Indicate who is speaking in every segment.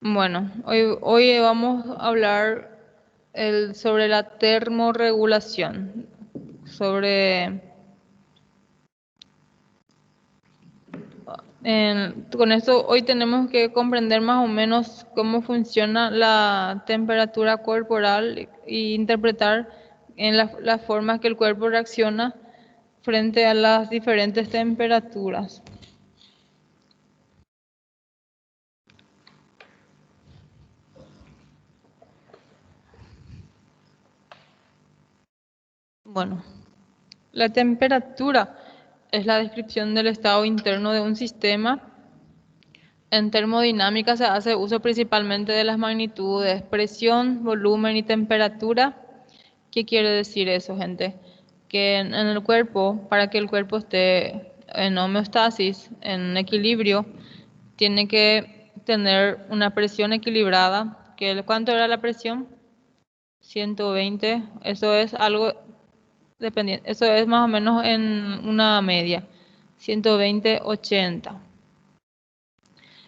Speaker 1: Bueno, hoy vamos a hablar sobre la termorregulación, sobre, con esto hoy tenemos que comprender más o menos cómo funciona la temperatura corporal e interpretar en las formas que el cuerpo reacciona frente a las diferentes temperaturas. Bueno, la temperatura es la descripción del estado interno de un sistema. En termodinámica se hace uso principalmente de las magnitudes presión, volumen y temperatura. ¿Qué quiere decir eso, gente? Que en el cuerpo, para que el cuerpo esté en homeostasis, en equilibrio, tiene que tener una presión equilibrada. ¿Cuánto era la presión? 120. Eso es algo dependiente. Eso es más o menos en una media. 120, 80.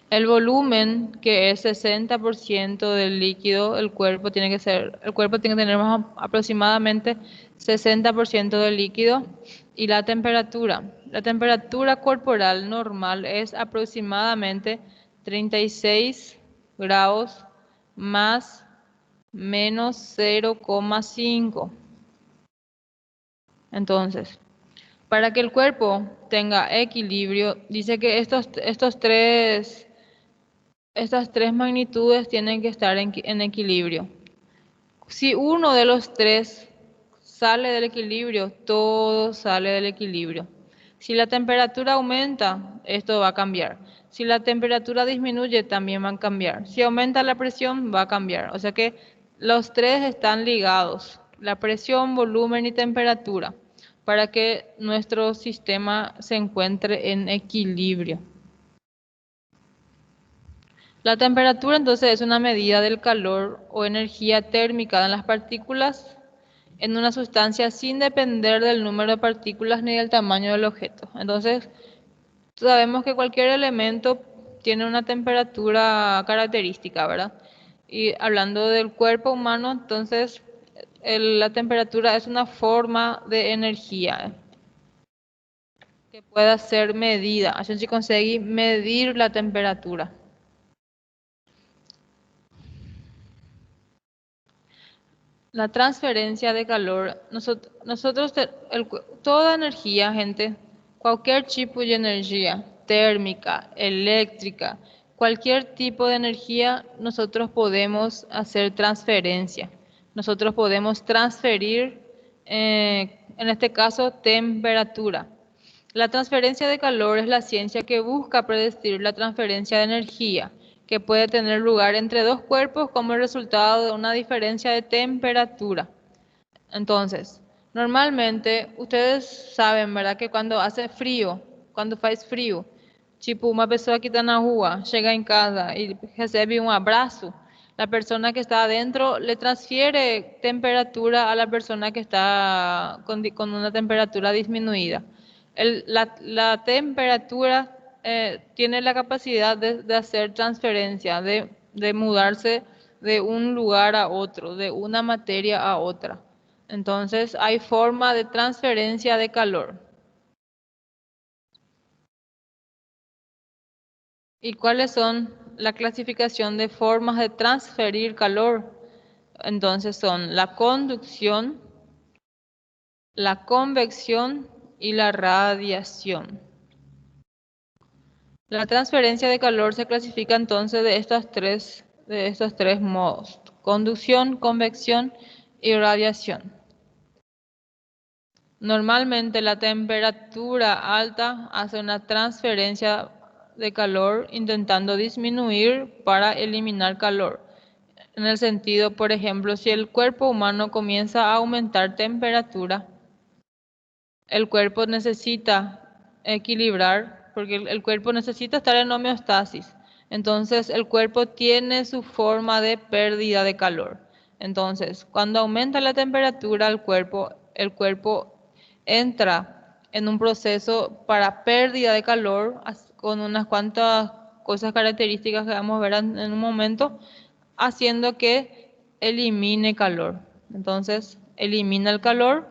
Speaker 1: El volumen, que es 60% del líquido, el cuerpo tiene que tener aproximadamente 60% del líquido. Y la temperatura corporal normal es aproximadamente 36 grados más menos 0,5. Entonces, para que el cuerpo tenga equilibrio, dice que estas tres magnitudes tienen que estar en equilibrio. Si uno de los tres sale del equilibrio, todo sale del equilibrio. Si la temperatura aumenta, esto va a cambiar. Si la temperatura disminuye, también va a cambiar. Si aumenta la presión, va a cambiar. O sea que los tres están ligados, la presión, volumen y temperatura, para que nuestro sistema se encuentre en equilibrio. La temperatura entonces es una medida del calor o energía térmica en las partículas en una sustancia sin depender del número de partículas ni del tamaño del objeto. Entonces, sabemos que cualquier elemento tiene una temperatura característica, ¿verdad? Y hablando del cuerpo humano, entonces la temperatura es una forma de energía que pueda ser medida. Así se consigue medir la temperatura. La transferencia de calor, toda energía, gente, cualquier tipo de energía, térmica, eléctrica, cualquier tipo de energía, nosotros podemos hacer transferencia. Nosotros podemos transferir, en este caso, temperatura. La transferencia de calor es la ciencia que busca predecir la transferencia de energía que puede tener lugar entre dos cuerpos como el resultado de una diferencia de temperatura. Entonces, normalmente ustedes saben, ¿verdad? Que cuando hace frío, cuando faz frío, tipo uma pessoa que está na rua, chega em casa e recebe um abraço, la persona que está adentro le transfiere temperatura a la persona que está con una temperatura disminuida. La temperatura tiene la capacidad de hacer transferencia, de mudarse de un lugar a otro, de una materia a otra. Entonces, hay forma de transferencia de calor. ¿Y cuáles son la clasificación de formas de transferir calor? Entonces son la conducción, la convección y la radiación. La transferencia de calor se clasifica entonces de estos tres modos: conducción, convección y radiación. Normalmente la temperatura alta hace una transferencia de calor intentando disminuir para eliminar calor. En el sentido, por ejemplo, si el cuerpo humano comienza a aumentar temperatura, el cuerpo necesita equilibrar, porque el cuerpo necesita estar en homeostasis. Entonces, el cuerpo tiene su forma de pérdida de calor. Entonces, cuando aumenta la temperatura, el cuerpo entra en un proceso para pérdida de calor con unas cuantas cosas características que vamos a ver en un momento, haciendo que elimine calor. Entonces, elimina el calor.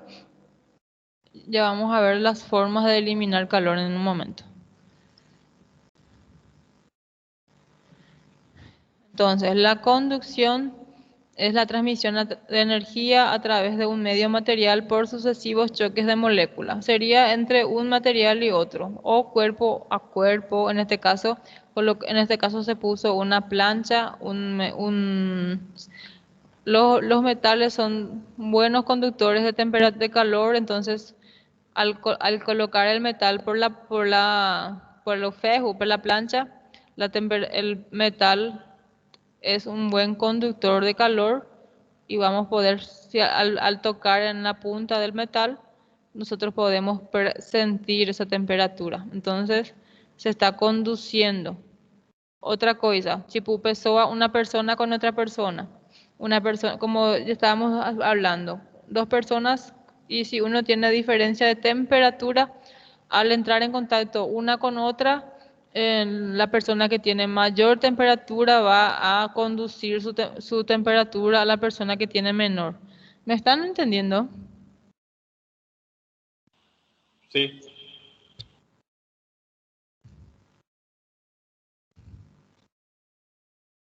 Speaker 1: Ya vamos a ver las formas de eliminar calor en un momento. Entonces, la conducción es la transmisión de energía a través de un medio material por sucesivos choques de moléculas. Sería entre un material y otro, o cuerpo a cuerpo. En este caso, se puso una plancha, los metales son buenos conductores de calor, entonces al colocar el metal por los fejos, por la plancha, el metal es un buen conductor de calor y vamos a poder, si al tocar en la punta del metal, nosotros podemos sentir esa temperatura. Entonces se está conduciendo. Otra cosa, Chipu pessoa, una persona con otra persona. Una persona, como ya estábamos hablando, dos personas, y si uno tiene diferencia de temperatura, al entrar en contacto una con otra, la persona que tiene mayor temperatura va a conducir su temperatura a la persona que tiene menor. ¿Me están entendiendo?
Speaker 2: Sí.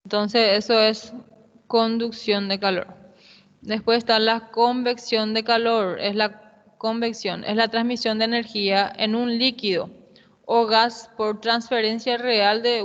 Speaker 1: Entonces eso es conducción de calor. Después está la convección de calor. Convección es la transmisión de energía en un líquido o gas por transferencia real de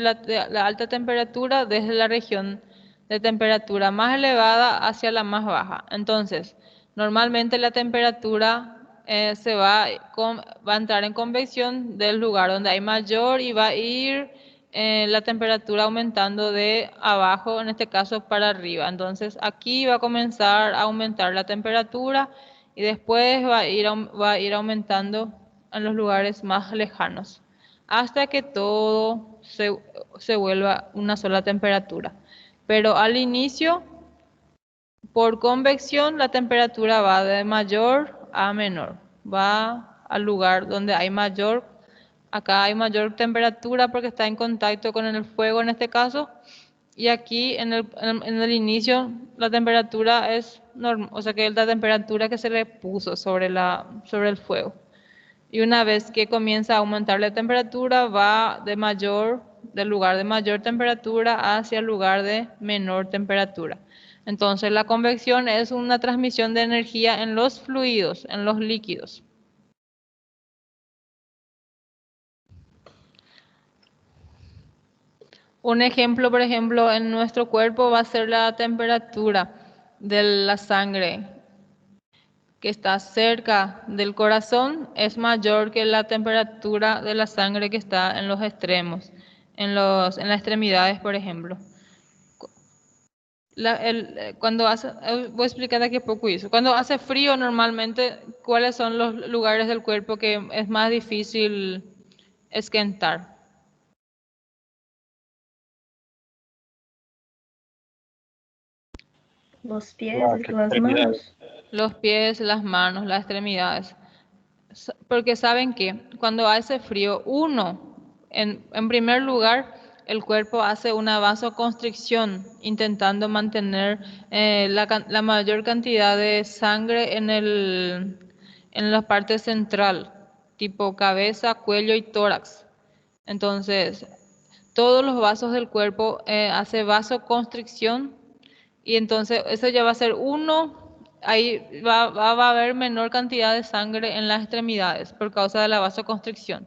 Speaker 1: la alta temperatura desde la región de temperatura más elevada hacia la más baja. Entonces, normalmente la temperatura va a entrar en convección del lugar donde hay mayor y va a ir la temperatura aumentando de abajo, en este caso para arriba. Entonces aquí va a comenzar a aumentar la temperatura y después va a ir aumentando en los lugares más lejanos, hasta que todo se vuelva una sola temperatura. Pero al inicio, por convección, la temperatura va de mayor a menor. Va al lugar donde hay mayor. Acá hay mayor temperatura porque está en contacto con el fuego en este caso. Y aquí en el inicio la temperatura es normal, o sea que es la temperatura que se le puso sobre el fuego. Y una vez que comienza a aumentar la temperatura, va del lugar de mayor temperatura hacia el lugar de menor temperatura. Entonces la convección es una transmisión de energía en los fluidos, en los líquidos. Un ejemplo, por ejemplo, en nuestro cuerpo va a ser la temperatura de la sangre que está cerca del corazón es mayor que la temperatura de la sangre que está en los extremos, en las extremidades, por ejemplo. Voy a explicar de aquí a poco eso. Cuando hace frío, normalmente, ¿cuáles son los lugares del cuerpo que es más difícil esquentar?
Speaker 3: Los pies, las manos.
Speaker 1: Los pies, las manos, las extremidades. Porque saben que cuando hace frío, en primer lugar, el cuerpo hace una vasoconstricción, intentando mantener la mayor cantidad de sangre en la parte central, tipo cabeza, cuello y tórax. Entonces, todos los vasos del cuerpo hace vasoconstricción y entonces eso ya va a ser ahí va a haber menor cantidad de sangre en las extremidades por causa de la vasoconstricción.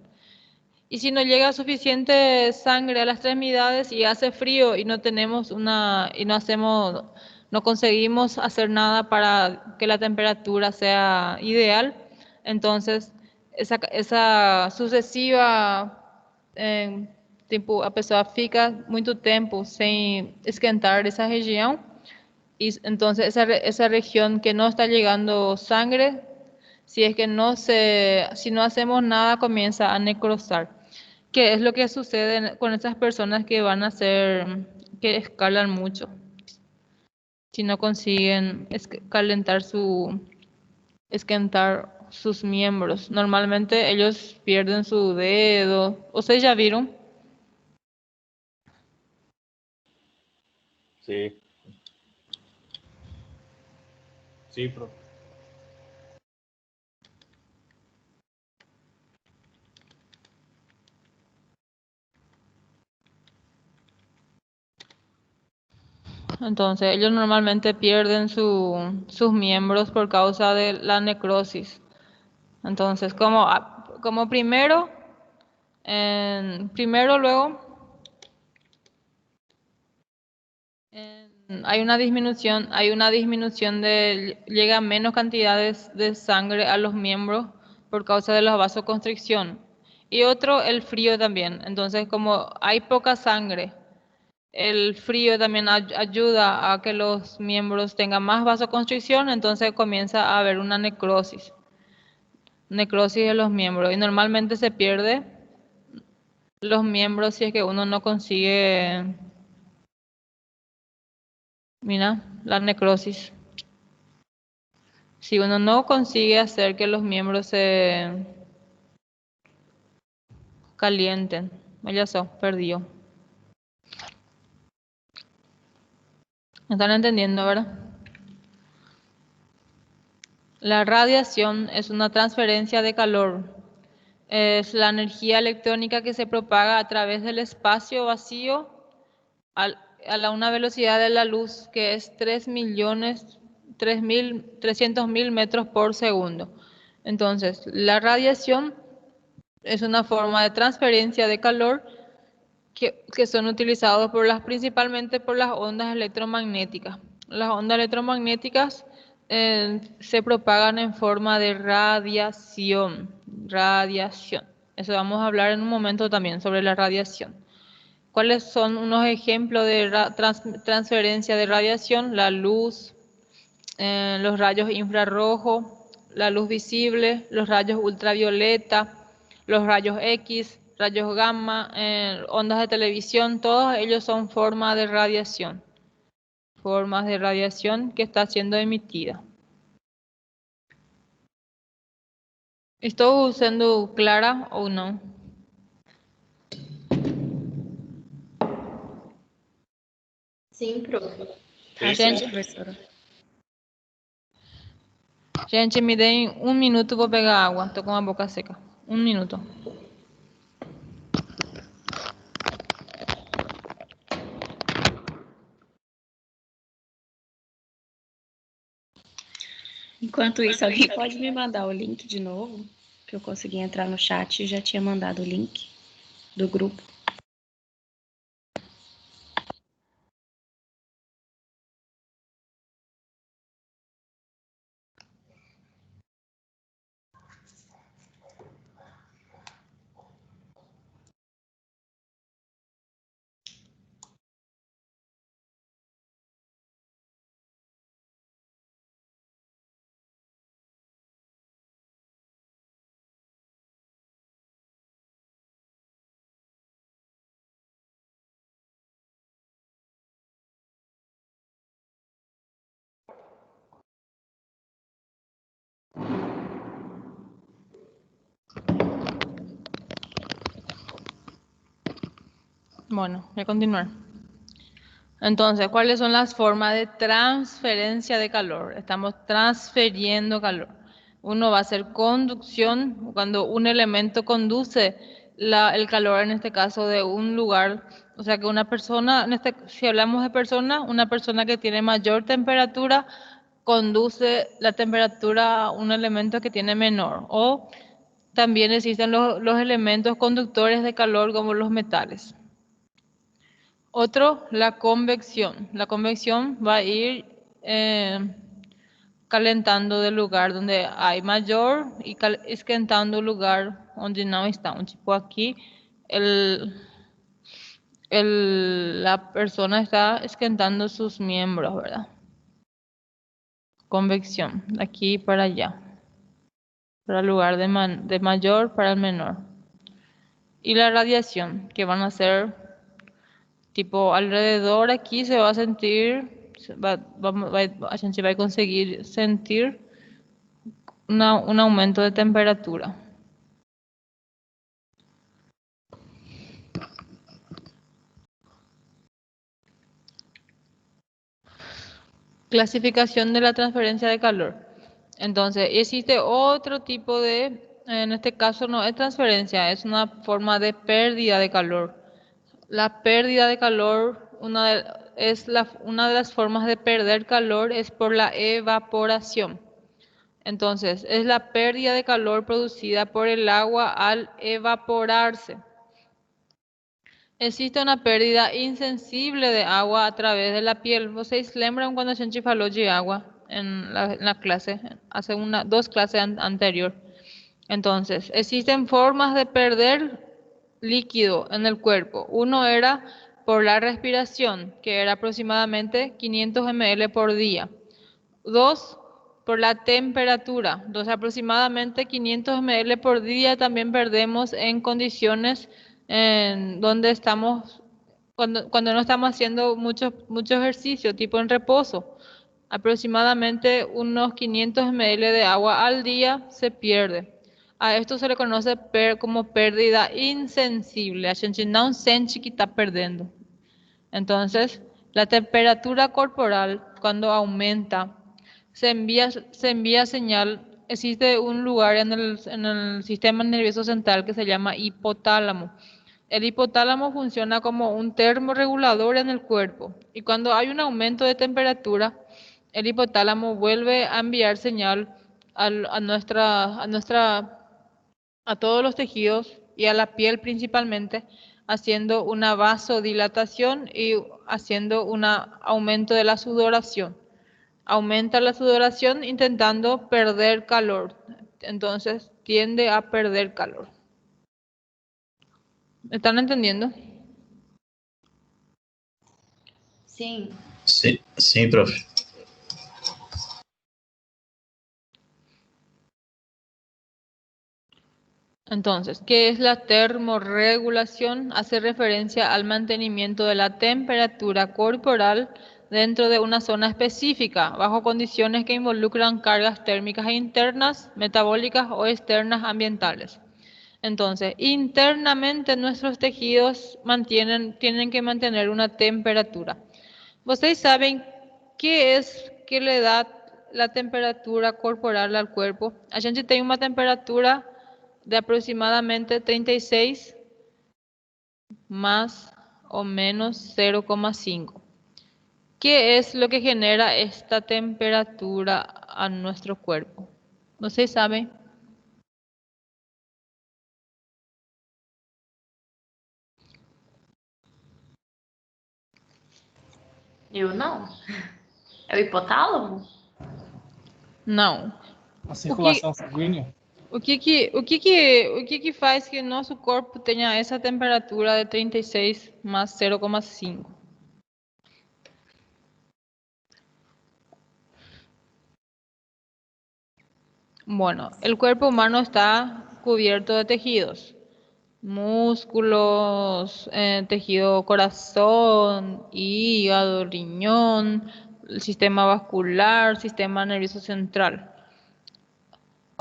Speaker 1: Y si no llega suficiente sangre a las extremidades y hace frío y no conseguimos hacer nada para que la temperatura sea ideal, entonces esa sucesiva tipo, a pessoa fica muito tempo sem esquentar esa región y entonces esa región que no está llegando sangre, si es que si no hacemos nada, comienza a necrosar. ¿Qué es lo que sucede con esas personas que escalan mucho? Si no consiguen esquentar sus miembros. Normalmente ellos pierden su dedo. ¿Ustedes ya vieron?
Speaker 2: Sí. Sí, profe.
Speaker 1: Entonces, ellos normalmente pierden sus miembros por causa de la necrosis. Entonces, como primero, luego, hay una disminución llega menos cantidades de sangre a los miembros por causa de la vasoconstricción. Y otro, el frío también. Entonces, como hay poca sangre, el frío también ayuda a que los miembros tengan más vasoconstricción, entonces comienza a haber una necrosis de los miembros. Y normalmente se pierde los miembros si es que uno no consigue, mira, la necrosis. Si uno no consigue hacer que los miembros se calienten, ya se perdió. ¿Me están entendiendo, verdad? La radiación es una transferencia de calor. Es la energía electrónica que se propaga a través del espacio vacío una velocidad de la luz que es 3.300.000 metros por segundo. Entonces, la radiación es una forma de transferencia de calor que son utilizados principalmente por las ondas electromagnéticas. Las ondas electromagnéticas se propagan en forma de radiación. Radiación. Eso vamos a hablar en un momento también sobre la radiación. ¿Cuáles son unos ejemplos de transferencia de radiación? La luz, los rayos infrarrojos, la luz visible, los rayos ultravioleta, los rayos X, rayos gamma, ondas de televisión, todos ellos son formas de radiación que está siendo emitida. ¿Estoy siendo clara o no?
Speaker 3: Sim, profe.
Speaker 1: Gente,
Speaker 3: professora.
Speaker 1: gente, me deem um minuto, vou pegar água. Tô com a boca seca. Um minuto.
Speaker 3: Enquanto isso, alguém pode me mandar o link de novo? Que eu consegui entrar no chat e já tinha mandado o link do grupo.
Speaker 1: Bueno, voy a continuar. Entonces, ¿cuáles son las formas de transferencia de calor? Estamos transfiriendo calor. Uno va a hacer conducción, cuando un elemento conduce el calor, en este caso, de un lugar. O sea, que una persona, si hablamos de persona, una persona que tiene mayor temperatura conduce la temperatura a un elemento que tiene menor. O también existen los elementos conductores de calor como los metales. Otro, la convección. La convección va a ir calentando del lugar donde hay mayor y esquentando el lugar donde no está. Un tipo aquí, la persona está esquentando sus miembros, ¿verdad? Convección, de aquí para allá. Para el lugar de mayor para el menor. Y la radiación, que van a ser tipo alrededor aquí se va a sentir, a gente va a conseguir sentir un aumento de temperatura. Clasificación de la transferencia de calor. Entonces, existe otro tipo de, en este caso no es transferencia, es una forma de pérdida de calor. La pérdida de calor, una de las formas de perder calor es por la evaporación. Entonces, es la pérdida de calor producida por el agua al evaporarse. Existe una pérdida insensible de agua a través de la piel. ¿Vocês lembram cuando a gente falou de agua en la clase, hace dos clases anterior? Entonces, existen formas de perder líquido en el cuerpo. Uno era por la respiración, que era aproximadamente 500 ml por día. Dos, por la temperatura. Entonces, aproximadamente 500 ml por día también perdemos en condiciones en donde estamos, cuando no estamos haciendo mucho ejercicio, tipo en reposo. Aproximadamente unos 500 ml de agua al día se pierde. A esto se le conoce como pérdida insensible. A gente não sente que está perdendo. Entonces, la temperatura corporal, cuando aumenta, se envía señal. Existe un lugar en el sistema nervioso central que se llama hipotálamo. El hipotálamo funciona como un termorregulador en el cuerpo. Y cuando hay un aumento de temperatura, el hipotálamo vuelve a enviar señal a todos los tejidos y a la piel principalmente, haciendo una vasodilatación y haciendo un aumento de la sudoración. Aumenta la sudoración intentando perder calor. Entonces tiende a perder calor. ¿Me están entendiendo?
Speaker 3: Sim.
Speaker 2: Sim, prof.
Speaker 1: Entonces, ¿qué es la termorregulación? Hace referencia al mantenimiento de la temperatura corporal dentro de una zona específica, bajo condiciones que involucran cargas térmicas internas, metabólicas o externas ambientales. Entonces, internamente nuestros tejidos tienen que mantener una temperatura. ¿Ustedes saben qué es que le da la temperatura corporal al cuerpo? A gente tem uma temperatura de aproximadamente 36 más o menos 0,5. ¿Qué es lo que genera esta temperatura a nuestro cuerpo? ¿Ustedes saben?
Speaker 3: Eu não. É o hipotálamo?
Speaker 1: Não.
Speaker 2: A circulação sanguínea.
Speaker 1: O que faz que nosso corpo tenha essa temperatura de 36 más 0,5? Bueno, el cuerpo humano está cubierto de tejidos, músculos, tejido corazón, hígado, riñón, el sistema vascular, sistema nervioso central.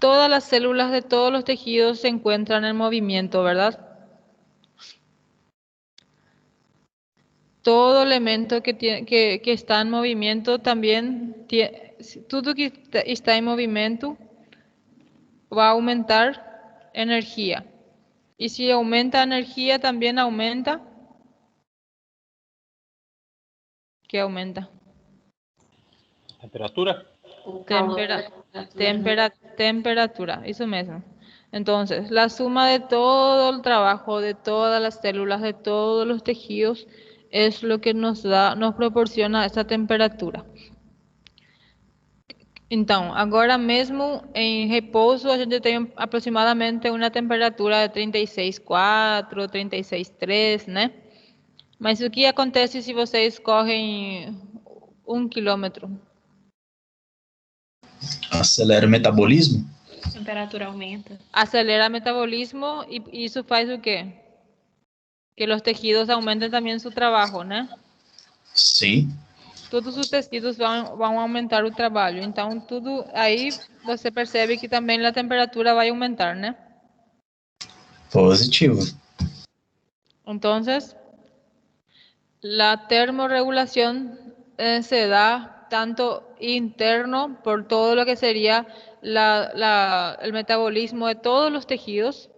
Speaker 1: Todas las células de todos los tejidos se encuentran en movimiento, ¿verdad? Todo elemento que está en movimiento también, todo que está en movimiento va a aumentar energía. Y si aumenta energía, también aumenta. ¿Qué aumenta?
Speaker 2: Temperatura.
Speaker 3: O calor da temperatura.
Speaker 1: Temperatura, eso mismo. Entonces, la suma de todo el trabajo, de todas las células, de todos los tejidos, es lo que nos proporciona esa temperatura. Então, agora mesmo em repouso, a gente tem aproximadamente uma temperatura de 36,4, 36,3, né? Mas o que acontece se vocês correm 1 quilômetro?
Speaker 2: Acelera o metabolismo.
Speaker 3: A temperatura aumenta.
Speaker 1: Acelera o metabolismo e isso faz o quê? Que os tejidos aumentem também seu trabalho, né?
Speaker 2: Sim.
Speaker 1: Todos os tecidos vão aumentar o trabalho. Então, tudo aí você percebe que também a temperatura vai aumentar, né?
Speaker 2: Positivo.
Speaker 1: Entonces, la termorregulación se da tanto interno por todo lo que sería el metabolismo de todos los tejidos,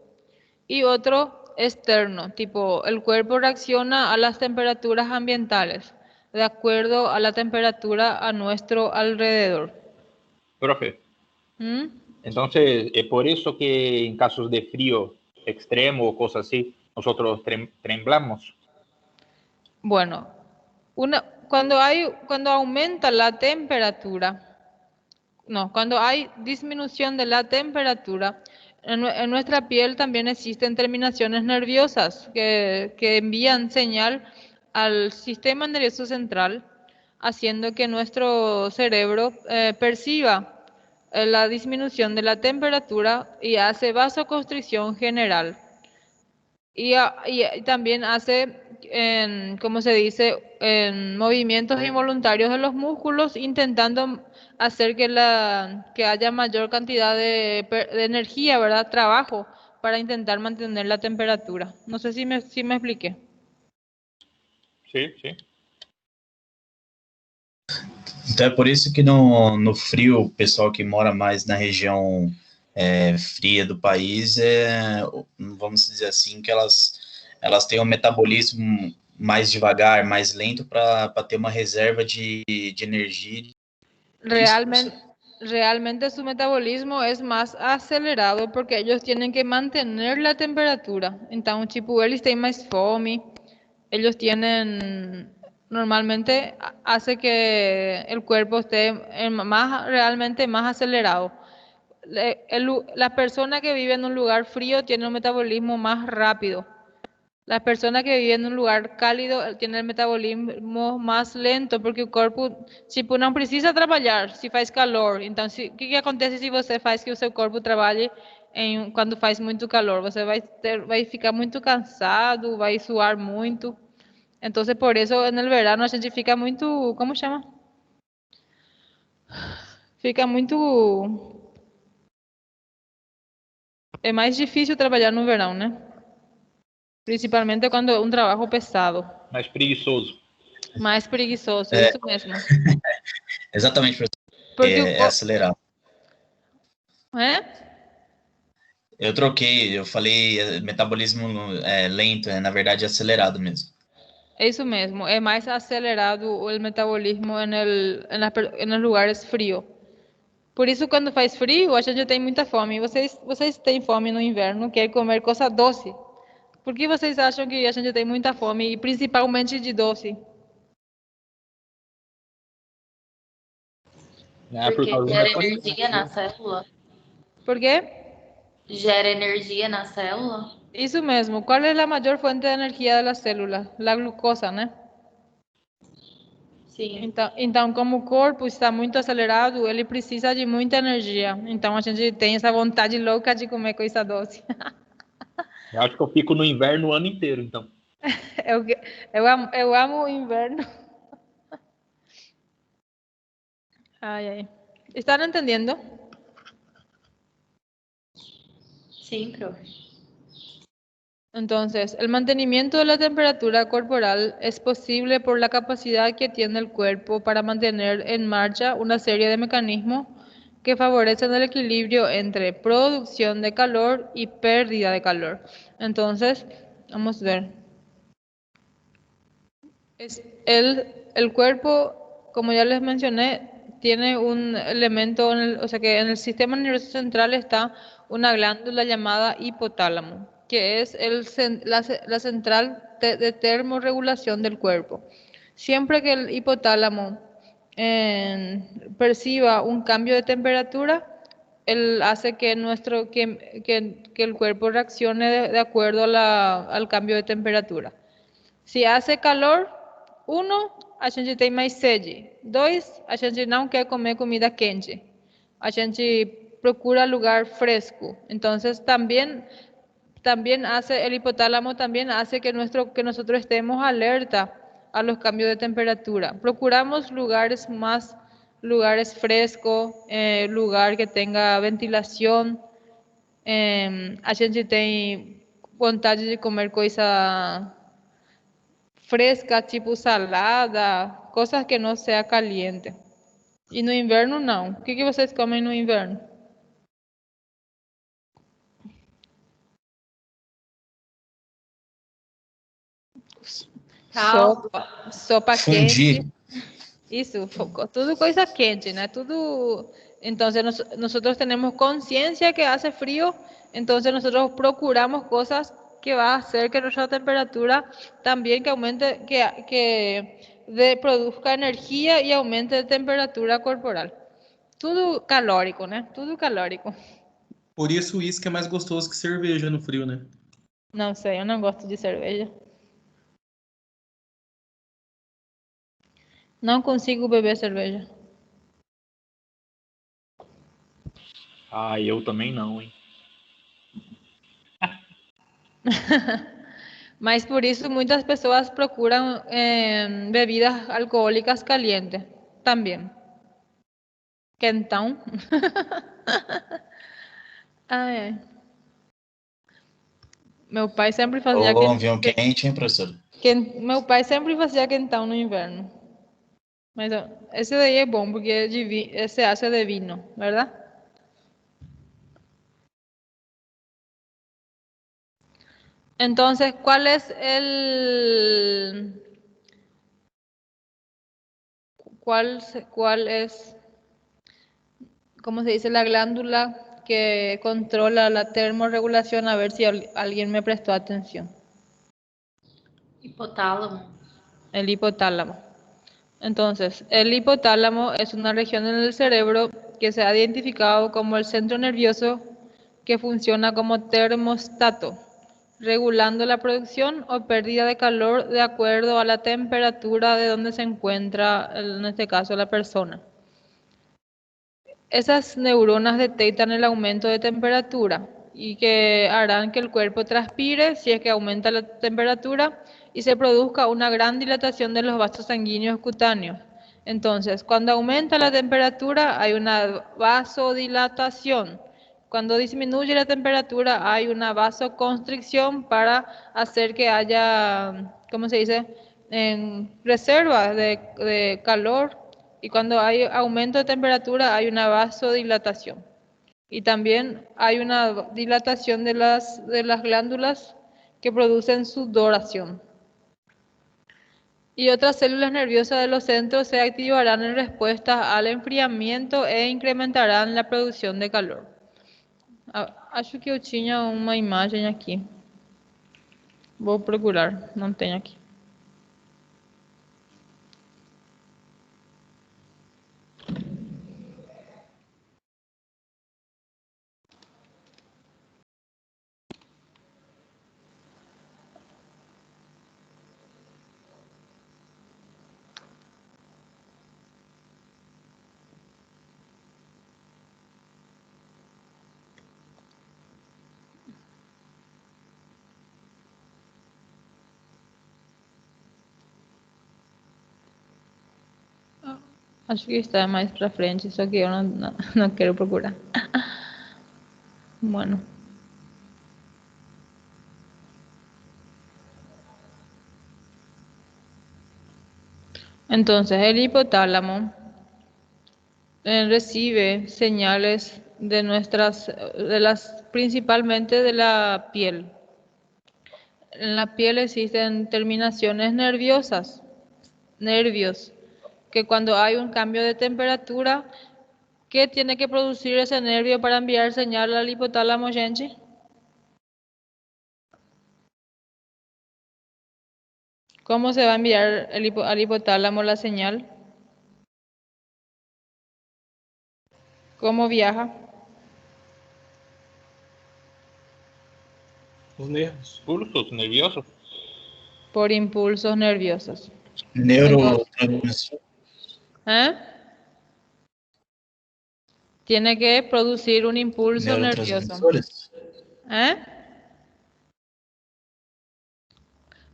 Speaker 1: y otro externo, tipo el cuerpo reacciona a las temperaturas ambientales, de acuerdo a la temperatura a nuestro alrededor.
Speaker 4: Profe,
Speaker 1: ¿Mm?
Speaker 4: entonces es por eso que en casos de frío extremo o cosas así, nosotros temblamos.
Speaker 1: Bueno, cuando aumenta la temperatura, no, cuando hay disminución de la temperatura, en nuestra piel también existen terminaciones nerviosas que envían señal al sistema nervioso central, haciendo que nuestro cerebro perciba la disminución de la temperatura y hace vasoconstricción general. Y también hace, como se dice, en movimientos involuntarios de los músculos, intentando hacer que haya mayor cantidad de energía, ¿verdad? Trabajo para intentar mantener la temperatura. No sé si me expliqué.
Speaker 4: Sí, sí.
Speaker 2: Então é por isso que no frio, o pessoal que mora mais na região fria do país, vamos dizer assim, que elas têm um metabolismo mais devagar, mais lento, para ter uma reserva de energia.
Speaker 1: Realmente su metabolismo es más acelerado porque ellos tienen que mantener la temperatura. Entonces, tipo, eles têm mais fome. Ellos tienen, normalmente hace que el cuerpo esté realmente más acelerado. La persona que vive en un lugar frío tiene un metabolismo más rápido. La persona que vive en un lugar cálido tiene el metabolismo más lento, porque o corpo, tipo, não precisa trabalhar se faz calor. Então, o que acontece se você faz que o seu corpo trabalhe quando faz muito calor? Você vai ficar muito cansado, vai suar muito. Então, por isso, no verano a gente fica muito, como chama? Fica muito... É mais difícil trabalhar no verão, né? Principalmente quando é um trabalho pesado.
Speaker 4: Mais preguiçoso.
Speaker 1: Mais preguiçoso, isso mesmo.
Speaker 2: Exatamente,
Speaker 1: Porque
Speaker 2: é acelerado.
Speaker 1: É?
Speaker 2: Eu troquei, eu falei metabolismo lento, na verdade é acelerado mesmo.
Speaker 1: É isso mesmo, é mais acelerado o metabolismo nos lugares frios. Por isso, quando faz frio, a gente tem muita fome. Vocês têm fome no inverno, querem comer coisa doce. Por que vocês acham que a gente tem muita fome, e principalmente de doce?
Speaker 3: Porque gera energia na célula.
Speaker 1: Por quê?
Speaker 3: Gera energia na célula.
Speaker 1: Isso mesmo. Qual é a maior fonte de energia da célula? A glucosa, né?
Speaker 3: Sim.
Speaker 1: Então, como o corpo está muito acelerado, ele precisa de muita energia. Então, a gente tem essa vontade louca de comer coisa doce.
Speaker 4: Eu acho que eu fico no inverno o ano inteiro, então.
Speaker 1: Eu amo o inverno. Ai, ai. ¿Están entendiendo?
Speaker 3: Sí, profe.
Speaker 1: Entonces, el mantenimiento de la temperatura corporal es posible por la capacidad que tiene el cuerpo para mantener en marcha una serie de mecanismos que favorecen el equilibrio entre producción de calor y pérdida de calor. Entonces, vamos a ver. El cuerpo, como ya les mencioné, tiene un elemento, o sea que en el sistema nervioso central está una glándula llamada hipotálamo, que es la central de termorregulación del cuerpo. Siempre que el hipotálamo perciba un cambio de temperatura, él hace que el cuerpo reaccione de acuerdo al cambio de temperatura. Si hace calor, 1, a gente tem mais sede. 2, a gente não quer comer comida quente. A gente procura lugar fresco. Entonces, también hace, el hipotálamo también hace que nosotros estemos alerta a los cambios de temperatura. Procuramos lugares frescos, lugar que tenga ventilación. A gente tem vontade de comer coisa fresca, tipo salada, cosas que no sea caliente. E no inverno, não. O que vocês comem no inverno? Sopa
Speaker 2: Fundi.
Speaker 1: quente. Isso, tudo coisa quente, né? Tudo. Entonces, nosotros tenemos conciencia que hace frío, entonces nosotros procuramos cosas que va a hacer que nuestra temperatura también que aumente, produzca energía y aumente de temperatura corporal. Tudo calórico, né? Tudo calórico.
Speaker 5: Por isso o uísque é mais gostoso que cerveja no frio, né?
Speaker 1: Não sei, eu não gosto de cerveja. Não consigo beber cerveja.
Speaker 4: Ah, eu também não, hein?
Speaker 1: Mas por isso muitas pessoas procuram bebidas alcoólicas calientes também. Quentão. Ai, ai. Meu pai sempre fazia
Speaker 2: Ou um vinho quente, hein, professor?
Speaker 1: Meu pai sempre fazia quentão no inverno. Mas ó, esse daí é bom porque se hace de vino, ¿verdad? Entonces, ¿cuál es cómo se dice, la glándula que controla la termorregulación? A ver si alguien me prestó atención.
Speaker 3: Hipotálamo.
Speaker 1: El hipotálamo. Entonces, el hipotálamo es una región en el cerebro que se ha identificado como el centro nervioso que funciona como termostato, regulando la producción o pérdida de calor de acuerdo a la temperatura de donde se encuentra, en este caso, la persona. Esas neuronas detectan el aumento de temperatura y que harán que el cuerpo transpire si es que aumenta la temperatura y se produzca una gran dilatación de los vasos sanguíneos cutáneos. Entonces, cuando aumenta la temperatura hay una vasodilatación. Cuando disminuye la temperatura hay una vasoconstricción para hacer que haya, ¿cómo se dice?, reservas de calor. Y cuando hay aumento de temperatura hay una vasodilatación. Y también hay una dilatación de las glándulas que producen sudoración. Y otras células nerviosas de los centros se activarán en respuesta al enfriamiento e incrementarán la producción de calor. Acho que eu tinha uma imagem aqui. Vou procurar, não tenho aqui. Acho que está mais para frente, só que eu não quero procurar. Bueno. Entonces, el hipotálamo recibe señales principalmente de la piel. En la piel existen terminaciones nerviosas, nervios, que cuando hay un cambio de temperatura, ¿qué tiene que producir ese nervio para enviar señal al hipotálamo, gente? ¿Cómo se va a enviar al hipotálamo la señal? ¿Cómo viaja?
Speaker 5: Os nervos.
Speaker 4: Pulsos nerviosos.
Speaker 1: Por impulsos nerviosos.
Speaker 2: Neurotransmissor.
Speaker 1: Tiene que producir un impulso nervioso.
Speaker 2: Neurotransmissores.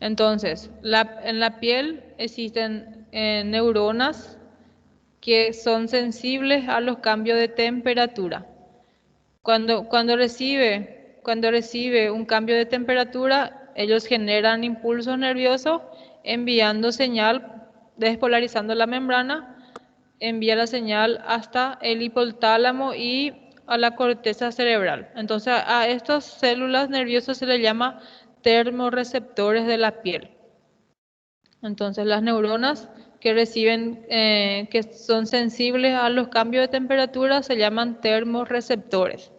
Speaker 1: Entonces, en la piel existen neuronas que son sensibles a los cambios de temperatura. Cuando recibe un cambio de temperatura, ellos generan impulsos nerviosos enviando señal, despolarizando la membrana envía la señal hasta el hipotálamo y a la corteza cerebral. Entonces, a estas células nerviosas se les llama termorreceptores de la piel. Entonces, las neuronas que reciben, que son sensibles a los cambios de temperatura, se llaman termorreceptores,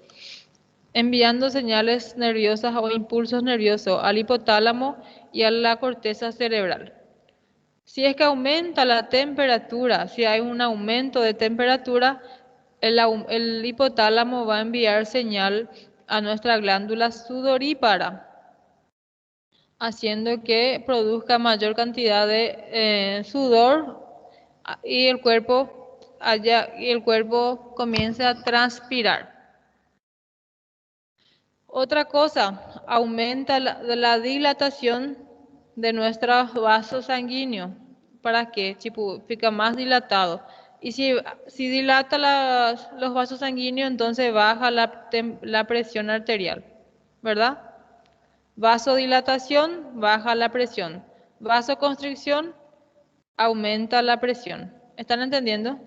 Speaker 1: enviando señales nerviosas o impulsos nerviosos al hipotálamo y a la corteza cerebral. Si es que aumenta la temperatura, si hay un aumento de temperatura, el hipotálamo va a enviar señal a nuestra glándula sudorípara, haciendo que produzca mayor cantidad de sudor y el cuerpo comience a transpirar. Otra cosa, aumenta la dilatación de nuestros vasos sanguíneos. ¿Para qué? Tipo, fica más dilatado. Y si dilata los vasos sanguíneos, entonces baja la presión arterial, ¿verdad? Vasodilatación, baja la presión. Vasoconstricción, aumenta la presión. ¿Están entendiendo?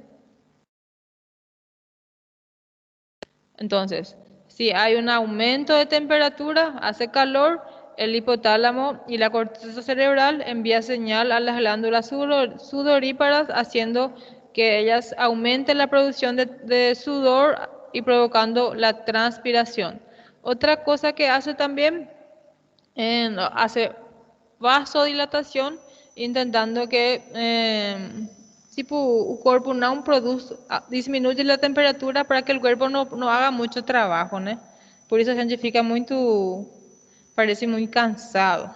Speaker 1: Entonces, si hay un aumento de temperatura, hace calor, el hipotálamo y la corteza cerebral envía señal a las glándulas sudoríparas, haciendo que ellas aumenten la producción de sudor y provocando la transpiración. Otra cosa que hace también, hace vasodilatación, intentando que tipo, o cuerpo não produz, disminuye la temperatura para que el cuerpo no haga mucho trabajo, ¿no? Por eso a gente fica parece muy cansado.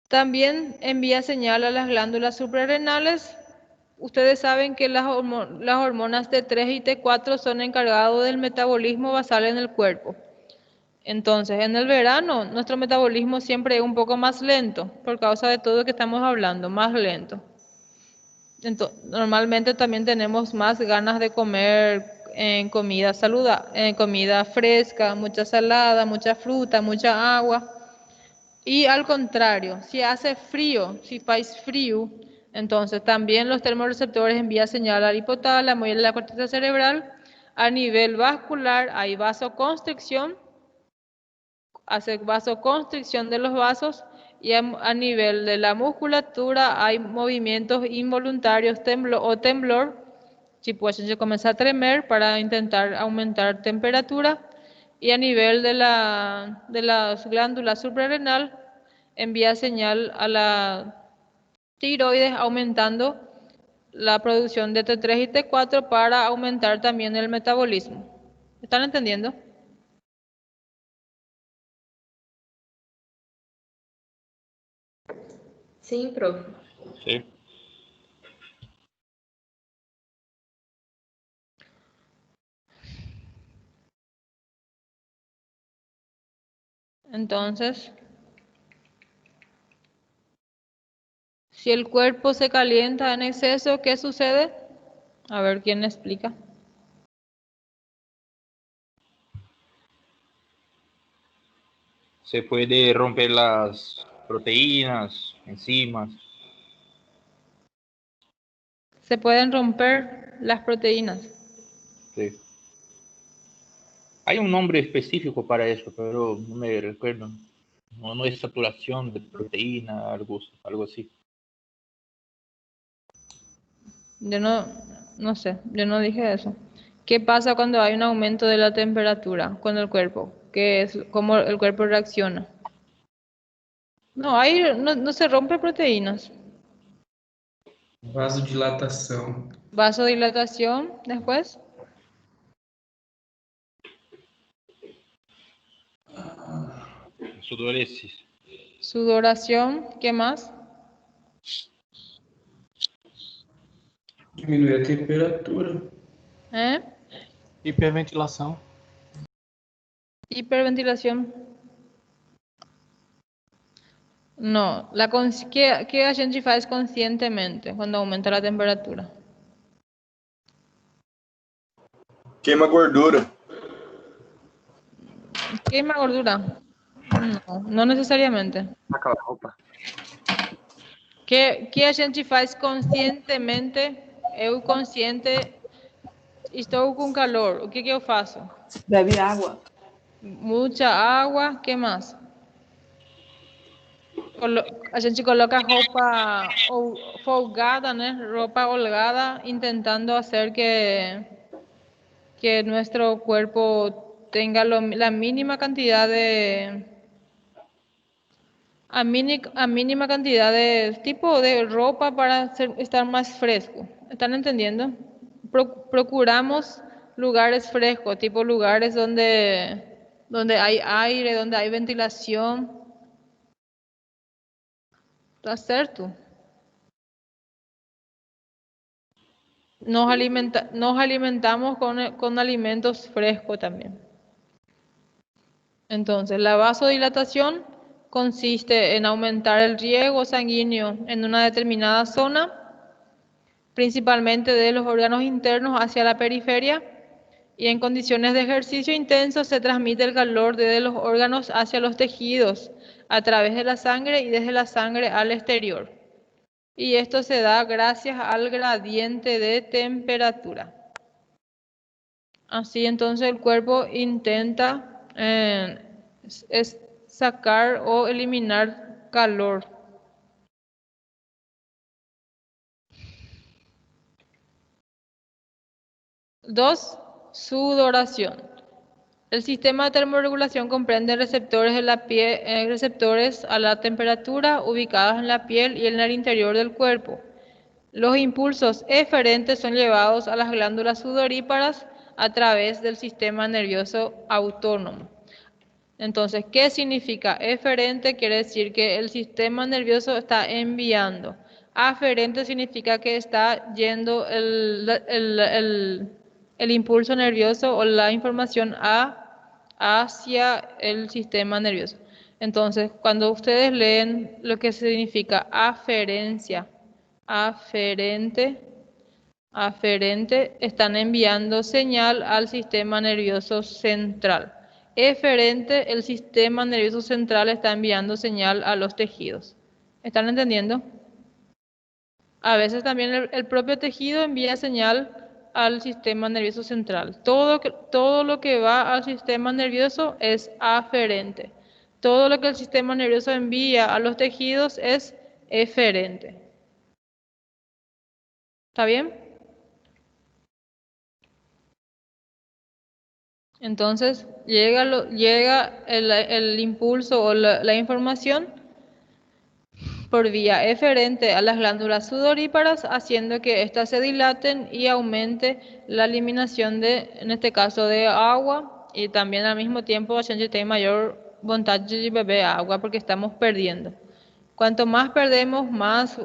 Speaker 1: También envía señal a las glándulas suprarrenales. Ustedes saben que las hormonas T3 y T4 son encargadas del metabolismo basal en el cuerpo. Entonces, en el verano, nuestro metabolismo siempre es un poco más lento, por causa de todo lo que estamos hablando, más lento. Normalmente también tenemos más ganas de comer en comida saludable, en comida fresca, mucha salada, mucha fruta, mucha agua. Y al contrario, si hace frío, si faz frío, entonces también los termorreceptores envían señal al hipotálamo y a la corteza cerebral. A nivel vascular hay vasoconstricción, hace vasoconstricción de los vasos, y a nivel de la musculatura hay movimientos involuntarios o temblor, si se comienza a tremer para intentar aumentar temperatura, y a nivel de las glándulas suprarrenal envía señal a la tiroides, aumentando la producción de T3 y T4 para aumentar también el metabolismo. ¿Están entendiendo?
Speaker 3: Sim, prof.
Speaker 4: Sí.
Speaker 1: Entonces, si el cuerpo se calienta en exceso, ¿qué sucede? A ver, ¿quién explica?
Speaker 4: Se puede romper las proteínas, enzimas.
Speaker 1: Se pueden romper las proteínas.
Speaker 4: Sí. Hay un nombre específico para eso, pero no me recuerdo. No es saturación de proteína, algo así.
Speaker 1: Yo no sé, yo no dije eso. ¿Qué pasa cuando hay un aumento de la temperatura con el cuerpo? ¿Qué es cómo el cuerpo reacciona? No se rompe proteínas.
Speaker 5: Vasodilatação.
Speaker 1: Vasodilatación, después.
Speaker 4: Sudoresis.
Speaker 1: Sudoración, ¿qué más?
Speaker 5: Diminuir a temperatura.
Speaker 6: Hiperventilação.
Speaker 1: Hiperventilación. No, ¿qué a gente faz conscientemente cuando aumenta la temperatura?
Speaker 7: Queima gordura.
Speaker 1: ¿Quema gordura? No necesariamente.
Speaker 6: Saca a roupa.
Speaker 1: ¿Qué a gente faz conscientemente eu consciente, estou com calor, o que eu faço?
Speaker 6: Bebe água.
Speaker 1: Muita água, que mais? A gente coloca roupa folgada, né? Roupa holgada, intentando hacer que nuestro cuerpo tenga la mínima cantidad a mínima cantidad de tipo de ropa para estar más fresco. ¿Están entendiendo? Procuramos lugares frescos, tipo lugares donde hay aire, donde hay ventilación. ¿Está cierto? Nos alimentamos con alimentos frescos también. Entonces, la vasodilatación consiste en aumentar el riego sanguíneo en una determinada zona, principalmente de los órganos internos hacia la periferia, y en condiciones de ejercicio intenso se transmite el calor desde los órganos hacia los tejidos a través de la sangre y desde la sangre al exterior. Y esto se da gracias al gradiente de temperatura. Así entonces el cuerpo intenta es sacar o eliminar calor. Dos, sudoración. El sistema de termorregulación comprende receptores de la piel, receptores a la temperatura ubicados en la piel y en el interior del cuerpo. Los impulsos eferentes son llevados a las glándulas sudoríparas a través del sistema nervioso autónomo. Entonces, ¿qué significa eferente? Quiere decir que el sistema nervioso está enviando. Aferente significa que está yendo el impulso nervioso o la información hacia el sistema nervioso. Entonces, cuando ustedes leen lo que significa aferencia, aferente, están enviando señal al sistema nervioso central. Eferente, el sistema nervioso central está enviando señal a los tejidos. ¿Están entendiendo? A veces también el propio tejido envía señal al sistema nervioso central. Todo lo que va al sistema nervioso es aferente. Todo lo que el sistema nervioso envía a los tejidos es eferente. ¿Está bien? Entonces llega el impulso o la información por vía eferente a las glándulas sudoríparas, haciendo que éstas se dilaten y aumente la eliminación en este caso, de agua, y también al mismo tiempo a gente tiene mayor voluntad de beber agua porque estamos perdiendo. Cuanto más perdemos, más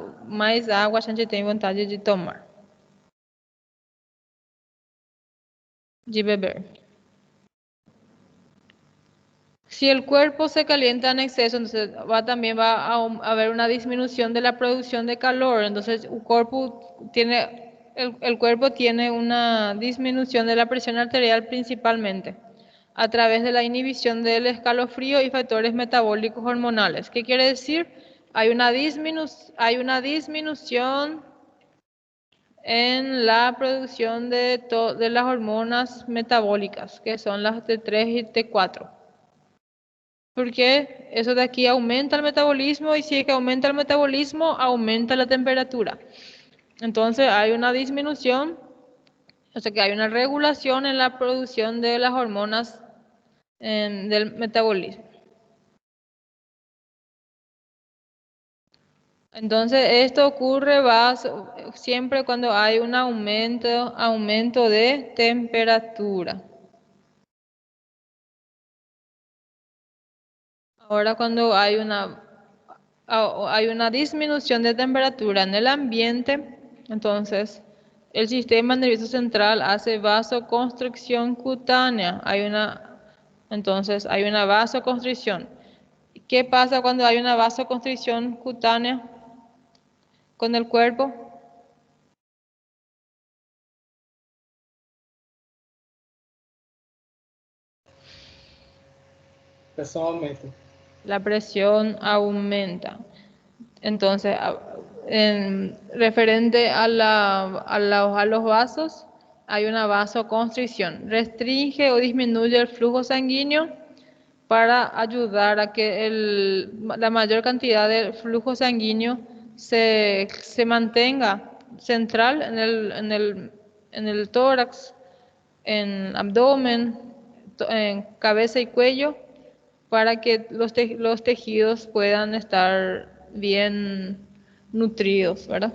Speaker 1: agua a gente tiene voluntad de tomar, de beber. Si el cuerpo se calienta en exceso, entonces también va a haber una disminución de la producción de calor. Entonces el cuerpo tiene una disminución de la presión arterial principalmente a través de la inhibición del escalofrío y factores metabólicos hormonales. ¿Qué quiere decir? Hay una disminución en la producción de las hormonas metabólicas, que son las T3 y T4. Porque eso de aquí aumenta el metabolismo, y si es que aumenta el metabolismo, aumenta la temperatura. Entonces hay una disminución, o sea que hay una regulación en la producción de las hormonas del metabolismo. Entonces esto ocurre siempre cuando hay un aumento de temperatura. Ahora cuando hay una disminución de temperatura en el ambiente, entonces el sistema nervioso central hace vasoconstricción cutánea. Entonces hay una vasoconstricción. ¿Qué pasa cuando hay una vasoconstricción cutánea con el cuerpo?
Speaker 5: Pressão aumenta.
Speaker 1: La presión aumenta. Entonces, Referente a los vasos, hay una vasoconstricción. Restringe o disminuye el flujo sanguíneo para ayudar a que la mayor cantidad de flujo sanguíneo se mantenga central en el tórax, en abdomen, en cabeza y cuello, para que los tejidos puedan estar bien nutridos, ¿verdad?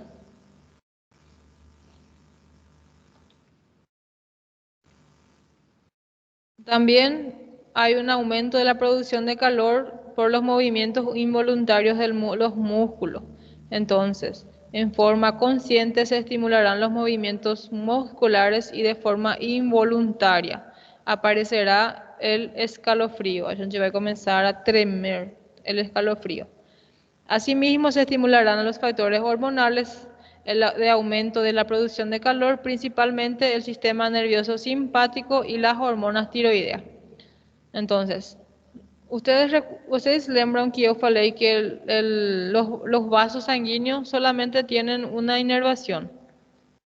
Speaker 1: También hay un aumento de la producción de calor por los movimientos involuntarios de los músculos. Entonces, en forma consciente se estimularán los movimientos musculares y de forma involuntaria aparecerá el escalofrío. A gente va a comenzar a tremer el escalofrío. Asimismo, se estimularán los factores hormonales de aumento de la producción de calor, principalmente el sistema nervioso simpático y las hormonas tiroideas. Entonces, ustedes lembran que yo falei que los vasos sanguíneos solamente tienen una inervación.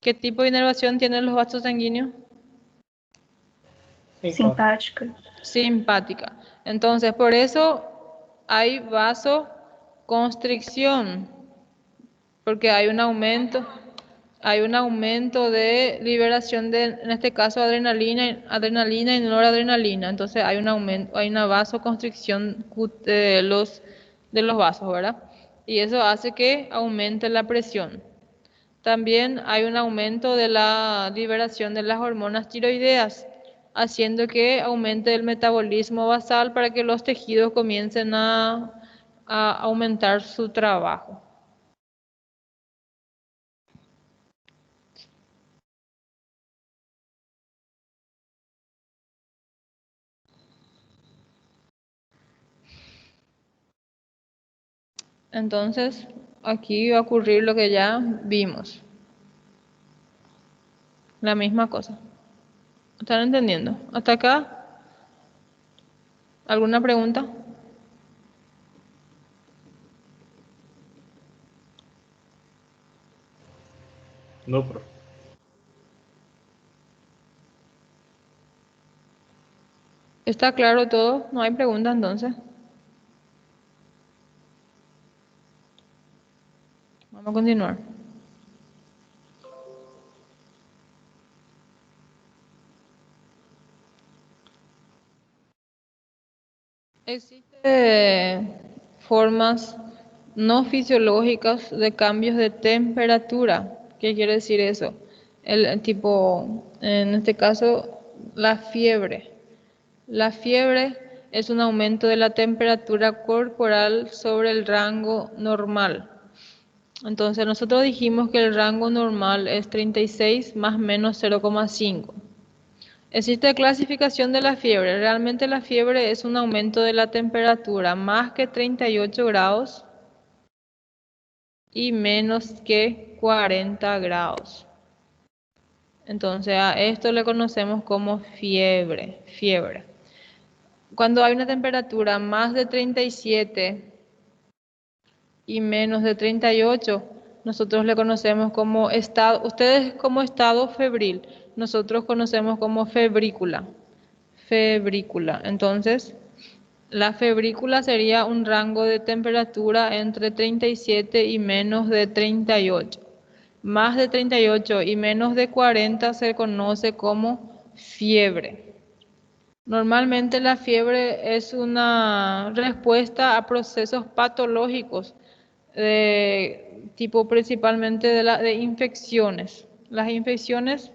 Speaker 1: ¿Qué tipo de inervación tienen los vasos sanguíneos?
Speaker 3: Simpática.
Speaker 1: Simpática. Entonces, por eso hay vasoconstricción, porque hay un aumento de liberación de, en este caso, adrenalina y noradrenalina. Entonces hay un aumento, hay una vasoconstricción de los vasos, ¿verdad? Y eso hace que aumente la presión. También hay un aumento de la liberación de las hormonas tiroideas, haciendo que aumente el metabolismo basal para que los tejidos comiencen a aumentar su trabajo. Entonces, aquí va a ocurrir lo que ya vimos. La misma cosa. ¿Están entendiendo? ¿Hasta acá? ¿Alguna pregunta?
Speaker 4: No, profe.
Speaker 1: ¿Está claro todo? ¿No hay pregunta entonces? Vamos a continuar. Existen formas no fisiológicas de cambios de temperatura. ¿Qué quiere decir eso? El tipo, en este caso, la fiebre. La fiebre es un aumento de la temperatura corporal sobre el rango normal. Entonces nosotros dijimos que el rango normal es 36 más menos 0,5. Existe clasificación de la fiebre. Realmente la fiebre es un aumento de la temperatura más que 38 grados y menos que 40 grados. Entonces a esto le conocemos como fiebre. Cuando hay una temperatura más de 37 y menos de 38, nosotros le conocemos como estado, ustedes como estado febril, nosotros conocemos como febrícula. Entonces, la febrícula sería un rango de temperatura entre 37 y menos de 38. Más de 38 y menos de 40 se conoce como fiebre. Normalmente la fiebre es una respuesta a procesos patológicos, tipo principalmente de infecciones. Las infecciones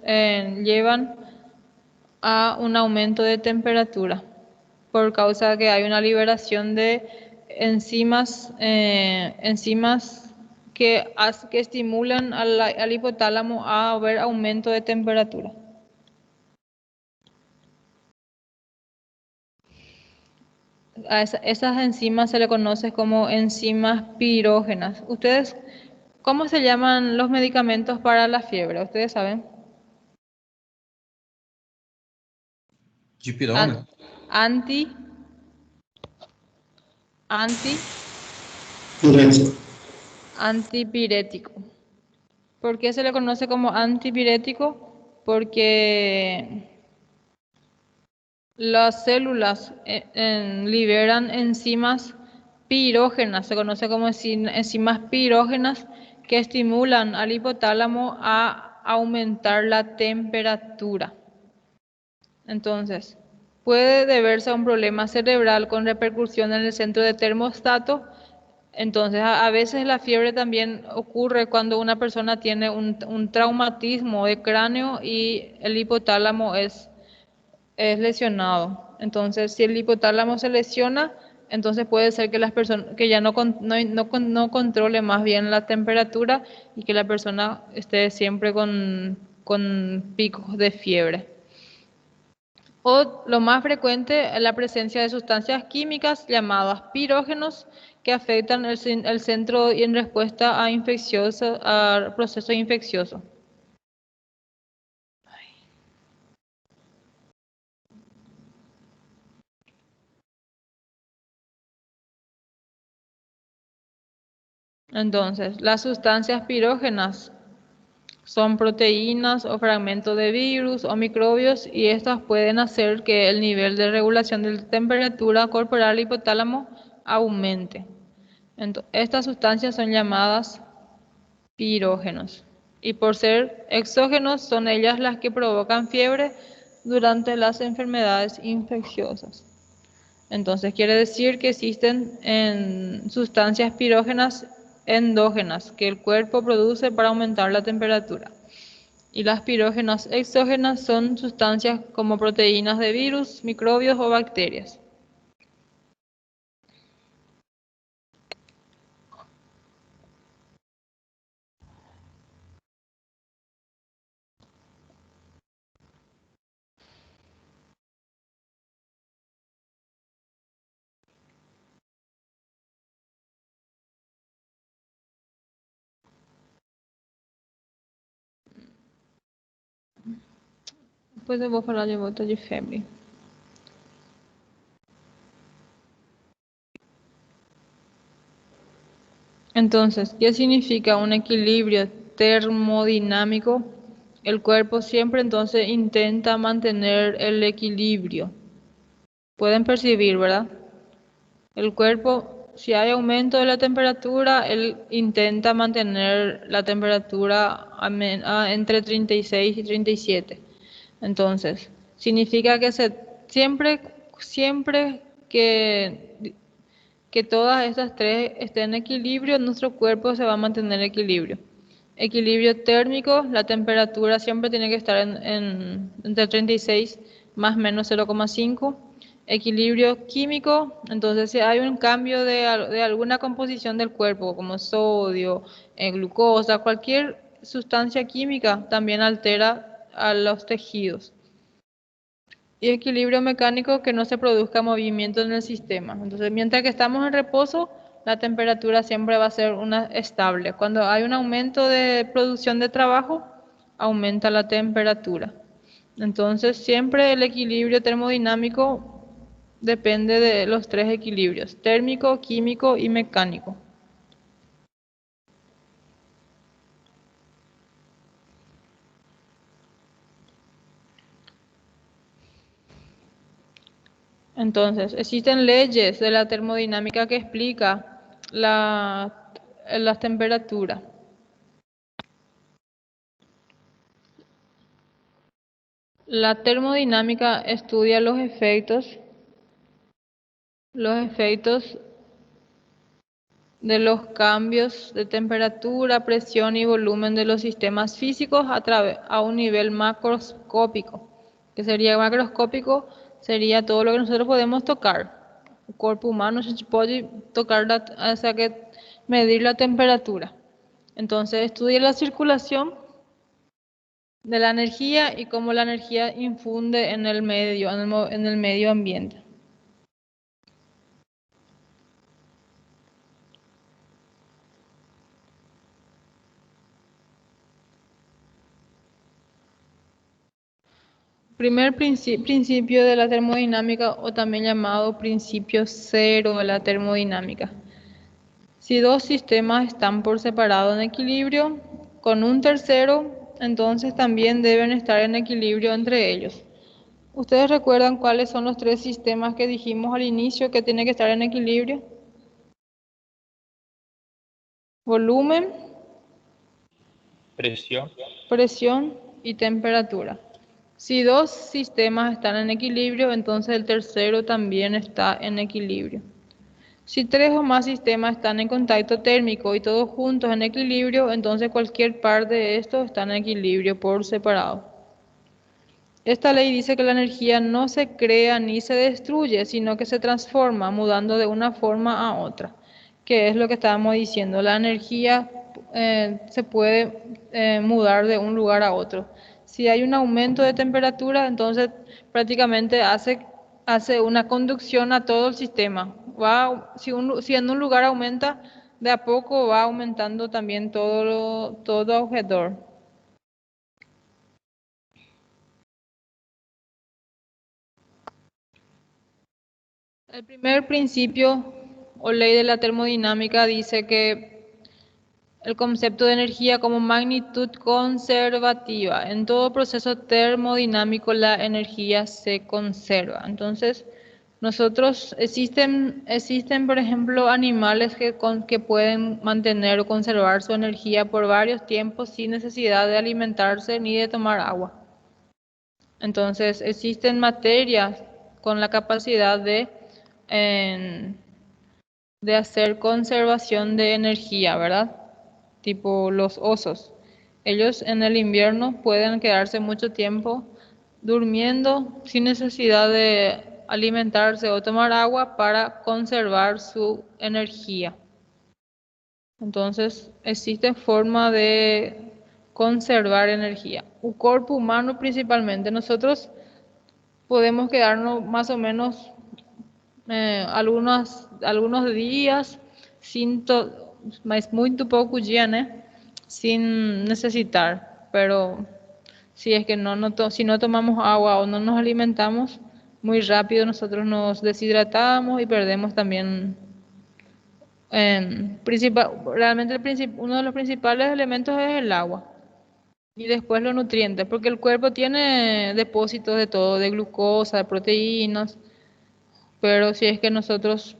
Speaker 1: llevan a un aumento de temperatura por causa de que hay una liberación de enzimas que estimulan al hipotálamo a haber aumento de temperatura. A esas enzimas se le conoce como enzimas pirógenas. ¿Ustedes cómo se llaman los medicamentos para la fiebre? ¿Ustedes saben?
Speaker 5: Dipirona.
Speaker 1: Anti
Speaker 5: Correcto.
Speaker 1: Antipirético. ¿Por qué se le conoce como antipirético? Porque las células liberan enzimas pirógenas, se conoce como enzimas pirógenas que estimulan al hipotálamo a aumentar la temperatura. Entonces, puede deberse a un problema cerebral con repercusión en el centro de termostato. Entonces, a veces la fiebre también ocurre cuando una persona tiene un traumatismo de cráneo y el hipotálamo es lesionado. Entonces, si el hipotálamo se lesiona, entonces puede ser que las personas que ya no controle más bien la temperatura y que la persona esté siempre con picos de fiebre. O lo más frecuente es la presencia de sustancias químicas llamadas pirógenos que afectan el centro y en respuesta a procesos infecciosos. Entonces, las sustancias pirógenas son proteínas o fragmentos de virus o microbios y estas pueden hacer que el nivel de regulación de la temperatura corporal hipotálamo aumente. Estas sustancias son llamadas pirógenos y por ser exógenos son ellas las que provocan fiebre durante las enfermedades infecciosas. Entonces quiere decir que existen sustancias pirógenas endógenas que el cuerpo produce para aumentar la temperatura. Y las pirógenas exógenas son sustancias como proteínas de virus, microbios o bacterias. Depois eu vou falar de volta de febre. Entonces, ¿qué significa un equilibrio termodinámico? El cuerpo siempre entonces intenta mantener el equilibrio. Pueden percibir, ¿verdad? El cuerpo, si hay aumento de la temperatura, él intenta mantener la temperatura entre 36 y 37. Entonces, significa que siempre que todas estas tres estén en equilibrio, nuestro cuerpo se va a mantener en equilibrio. Equilibrio térmico, la temperatura siempre tiene que estar entre 36 más o menos 0,5. Equilibrio químico, entonces si hay un cambio de alguna composición del cuerpo, como sodio, glucosa, cualquier sustancia química también altera a los tejidos. Y equilibrio mecánico, que no se produzca movimiento en el sistema. Entonces, mientras que estamos en reposo, la temperatura siempre va a ser estable. Cuando hay un aumento de producción de trabajo, aumenta la temperatura. Entonces, siempre el equilibrio termodinámico depende de los tres equilibrios: térmico, químico y mecánico. Entonces, existen leyes de la termodinámica que explica las temperaturas. La termodinámica estudia los efectos de los cambios de temperatura, presión y volumen de los sistemas físicos a un nivel macroscópico. ¿Qué sería macroscópico? Sería todo lo que nosotros podemos tocar. El cuerpo humano se puede tocar, o sea, que medir la temperatura. Entonces estudia la circulación de la energía y cómo la energía infunde en el medio ambiente. Primer principio de la termodinámica, o también llamado principio cero de la termodinámica. Si dos sistemas están por separado en equilibrio con un tercero, entonces también deben estar en equilibrio entre ellos. ¿Ustedes recuerdan cuáles son los tres sistemas que dijimos al inicio que tienen que estar en equilibrio? Volumen,
Speaker 4: Presión.
Speaker 1: presión y temperatura. Si dos sistemas están en equilibrio, entonces el tercero también está en equilibrio. Si tres o más sistemas están en contacto térmico y todos juntos en equilibrio, entonces cualquier par de estos está en equilibrio por separado. Esta ley dice que la energía no se crea ni se destruye, sino que se transforma mudando de una forma a otra, que es lo que estábamos diciendo. La energía se puede mudar de un lugar a otro. Si hay un aumento de temperatura, entonces prácticamente hace una conducción a todo el sistema. Si en un lugar aumenta, de a poco va aumentando también todo alrededor. El primer principio o ley de la termodinámica dice que el concepto de energía como magnitud conservativa. En todo proceso termodinámico la energía se conserva. Entonces, existen por ejemplo, animales que pueden mantener o conservar su energía por varios tiempos sin necesidad de alimentarse ni de tomar agua. Entonces, existen materias con la capacidad de hacer conservación de energía, ¿verdad? Tipo los osos. Ellos en el invierno pueden quedarse mucho tiempo durmiendo sin necesidad de alimentarse o tomar agua para conservar su energía. Entonces, existe forma de conservar energía. Un cuerpo humano principalmente. Nosotros podemos quedarnos más o menos algunos días mas muito pouco dia, né? Sin necesitar, pero si es que si no tomamos agua o no nos alimentamos, muy rápido nosotros nos deshidratamos y perdemos también. Realmente uno de los principales elementos es el agua y después los nutrientes, porque el cuerpo tiene depósitos de todo, de glucosa, de proteínas, pero si es que nosotros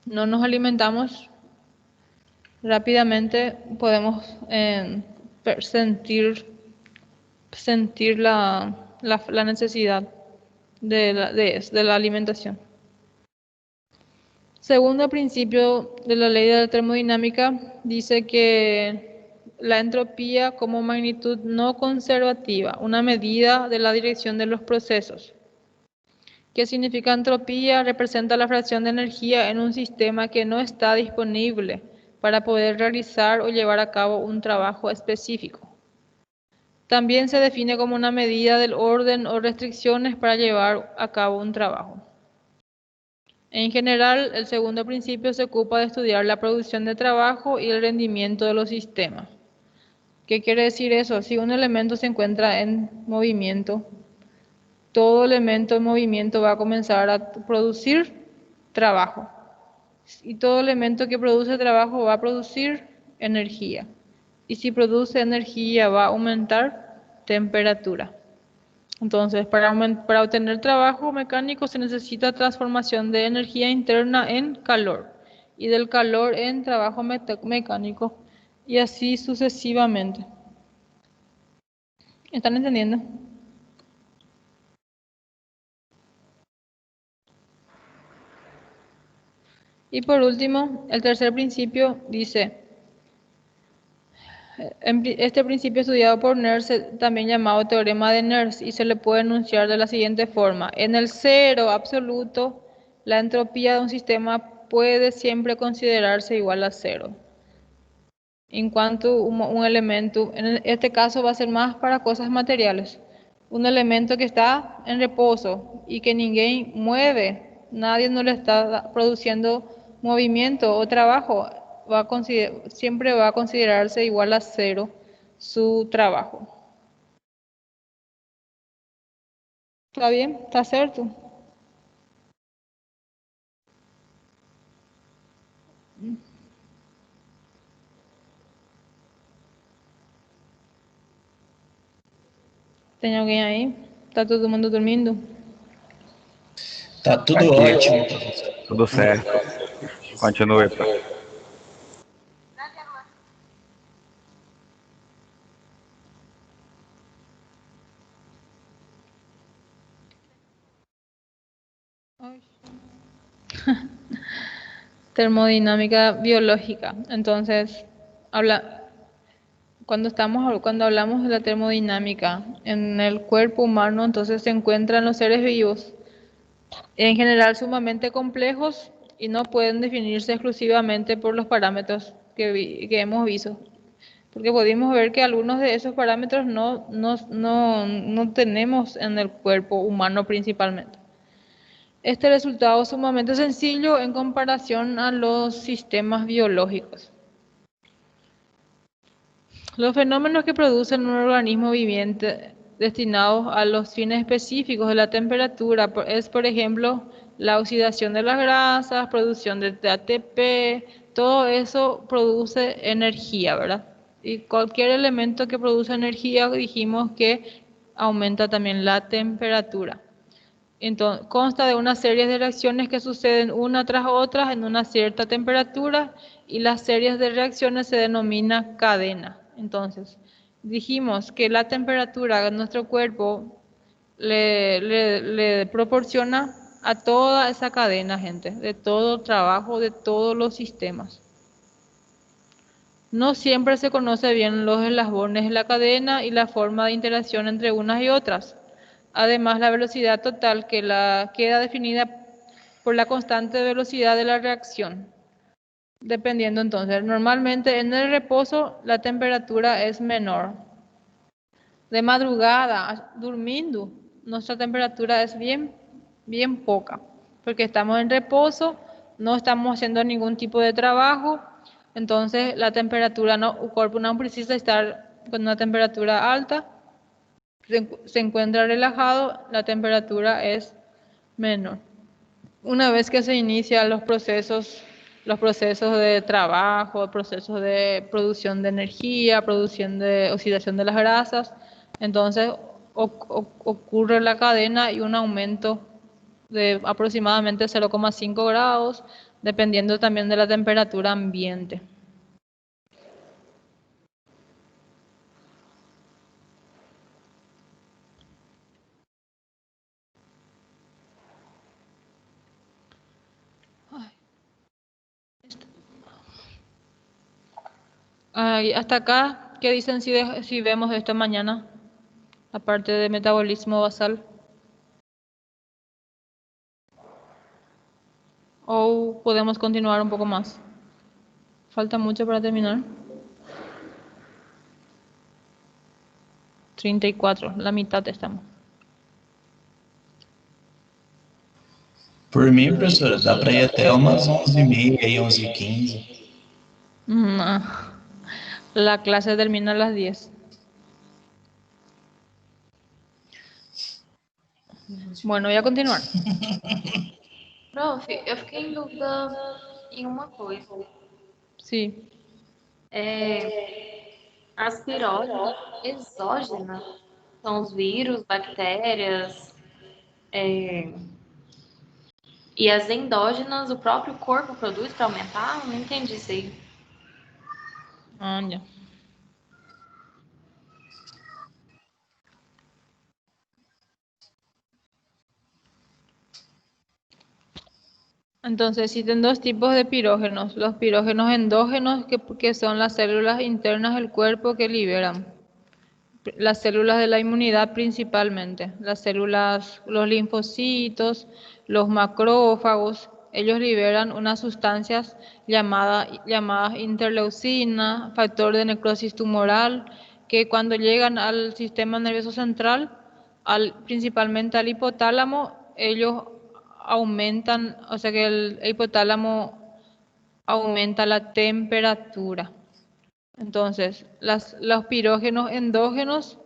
Speaker 1: no nos alimentamos, rápidamente podemos sentir la necesidad de la alimentación. Segundo principio de la ley de la termodinámica dice que la entropía como magnitud no conservativa, una medida de la dirección de los procesos. ¿Qué significa entropía? Representa la fracción de energía en un sistema que no está disponible para poder realizar o llevar a cabo un trabajo específico. También se define como una medida del orden o restricciones para llevar a cabo un trabajo. En general, el segundo principio se ocupa de estudiar la producción de trabajo y el rendimiento de los sistemas. ¿Qué quiere decir eso? Si un elemento se encuentra en movimiento, todo elemento en movimiento va a comenzar a producir trabajo. Y todo elemento que produce trabajo va a producir energía. Y si produce energía va a aumentar temperatura. Entonces, para obtener trabajo mecánico se necesita transformación de energía interna en calor y del calor en trabajo mecánico y así sucesivamente. ¿Están entendiendo? Y por último, el tercer principio dice, este principio estudiado por Nernst, también llamado teorema de Nernst, y se le puede enunciar de la siguiente forma. En el cero absoluto, la entropía de un sistema puede siempre considerarse igual a cero. En cuanto un elemento, en este caso va a ser más para cosas materiales, un elemento que está en reposo y que ninguém mueve, nadie no le está produciendo movimiento o trabajo, siempre va a considerarse igual a cero su trabajo. ¿Está bien? ¿Está cierto? ¿Tem alguém aí? Tá todo mundo dormindo?
Speaker 2: Tá tudo
Speaker 6: Aqui.
Speaker 2: ótimo, professor.
Speaker 6: Tudo certo. Continue, professor.
Speaker 1: Termodinámica biológica. Entonces, cuando hablamos de la termodinámica en el cuerpo humano, entonces se encuentran los seres vivos, en general sumamente complejos y no pueden definirse exclusivamente por los parámetros que hemos visto. Porque pudimos ver que algunos de esos parámetros no tenemos en el cuerpo humano principalmente. Este resultado es sumamente sencillo en comparación a los sistemas biológicos. Los fenómenos que producen un organismo viviente destinados a los fines específicos de la temperatura es, por ejemplo, la oxidación de las grasas, producción de ATP, todo eso produce energía, ¿verdad? Y cualquier elemento que produce energía dijimos que aumenta también la temperatura. Entonces, consta de una serie de reacciones que suceden una tras otra en una cierta temperatura y las series de reacciones se denomina cadena. Entonces, dijimos que la temperatura de nuestro cuerpo le proporciona a toda esa cadena, gente, de todo trabajo, de todos los sistemas. No siempre se conoce bien los eslabones de la cadena y la forma de interacción entre unas y otras. Además, la velocidad total queda definida por la constante velocidad de la reacción. Dependiendo entonces, normalmente en el reposo la temperatura es menor. De madrugada, durmiendo, nuestra temperatura es bien poca, porque estamos en reposo, no estamos haciendo ningún tipo de trabajo, entonces la temperatura, el cuerpo no precisa estar con una temperatura alta, se encuentra relajado, la temperatura es menor. Una vez que se inician los procesos de trabajo, procesos de producción de energía, producción de oxidación de las grasas, entonces ocurre la cadena y un aumento de aproximadamente 0,5 grados, dependiendo también de la temperatura ambiente. Hasta acá, ¿qué dicen si vemos esto mañana? La parte de metabolismo basal. ¿O podemos continuar un poco más? ¿Falta mucho para terminar? 34, la mitad estamos.
Speaker 2: Por mim, professora, dá para ir até umas 11h30, aí 11h15.
Speaker 1: No. La clase termina a las 10. Bueno, voy a continuar.
Speaker 8: Prof, eu fiquei em dúvida em uma coisa.
Speaker 1: Sí.
Speaker 8: As pirógenas exógenas são os vírus, bactérias, e as endógenas o próprio corpo produz para aumentar? Eu não entendi isso aí.
Speaker 1: Ya. Entonces existen dos tipos de pirógenos. Los pirógenos endógenos, que son las células internas del cuerpo que liberan. Las células de la inmunidad principalmente. Las células, los linfocitos, los macrófagos. Ellos liberan unas sustancias llamadas interleucina, factor de necrosis tumoral, que cuando llegan al sistema nervioso central, principalmente al hipotálamo, ellos aumentan, o sea que el hipotálamo aumenta la temperatura. Entonces, los pirógenos endógenos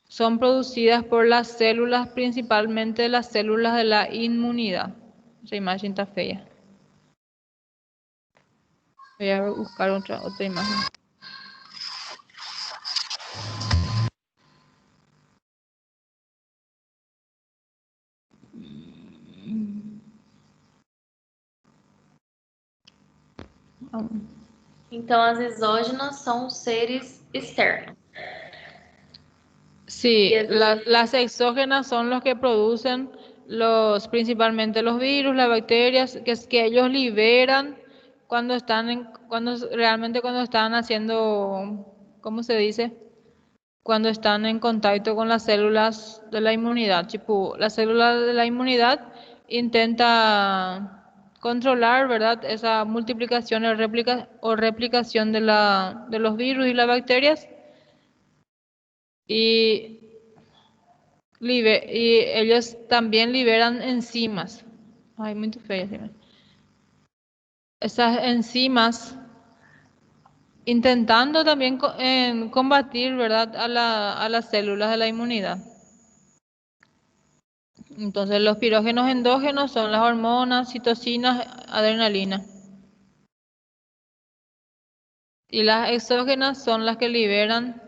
Speaker 1: son producidas por las células, principalmente las células de la inmunidad. Esa imagen está fea. Voy a buscar otra imagen.
Speaker 8: Então, as exógenas são os seres externos.
Speaker 1: Sí, las exógenas son los que producen principalmente los virus, las bacterias, que ellos liberan realmente cuando están haciendo, ¿cómo se dice? Cuando están en contacto con las células de la inmunidad. Tipo, la célula de la inmunidad intenta controlar, ¿verdad? Esa multiplicación o replicación de los virus y las bacterias. Y ellos también liberan enzimas. Ay, muy fea. Esas enzimas intentando también combatir, ¿verdad? A las células de la inmunidad. Entonces, los pirógenos endógenos son las hormonas, citocinas, adrenalina. Y las exógenas son las que liberan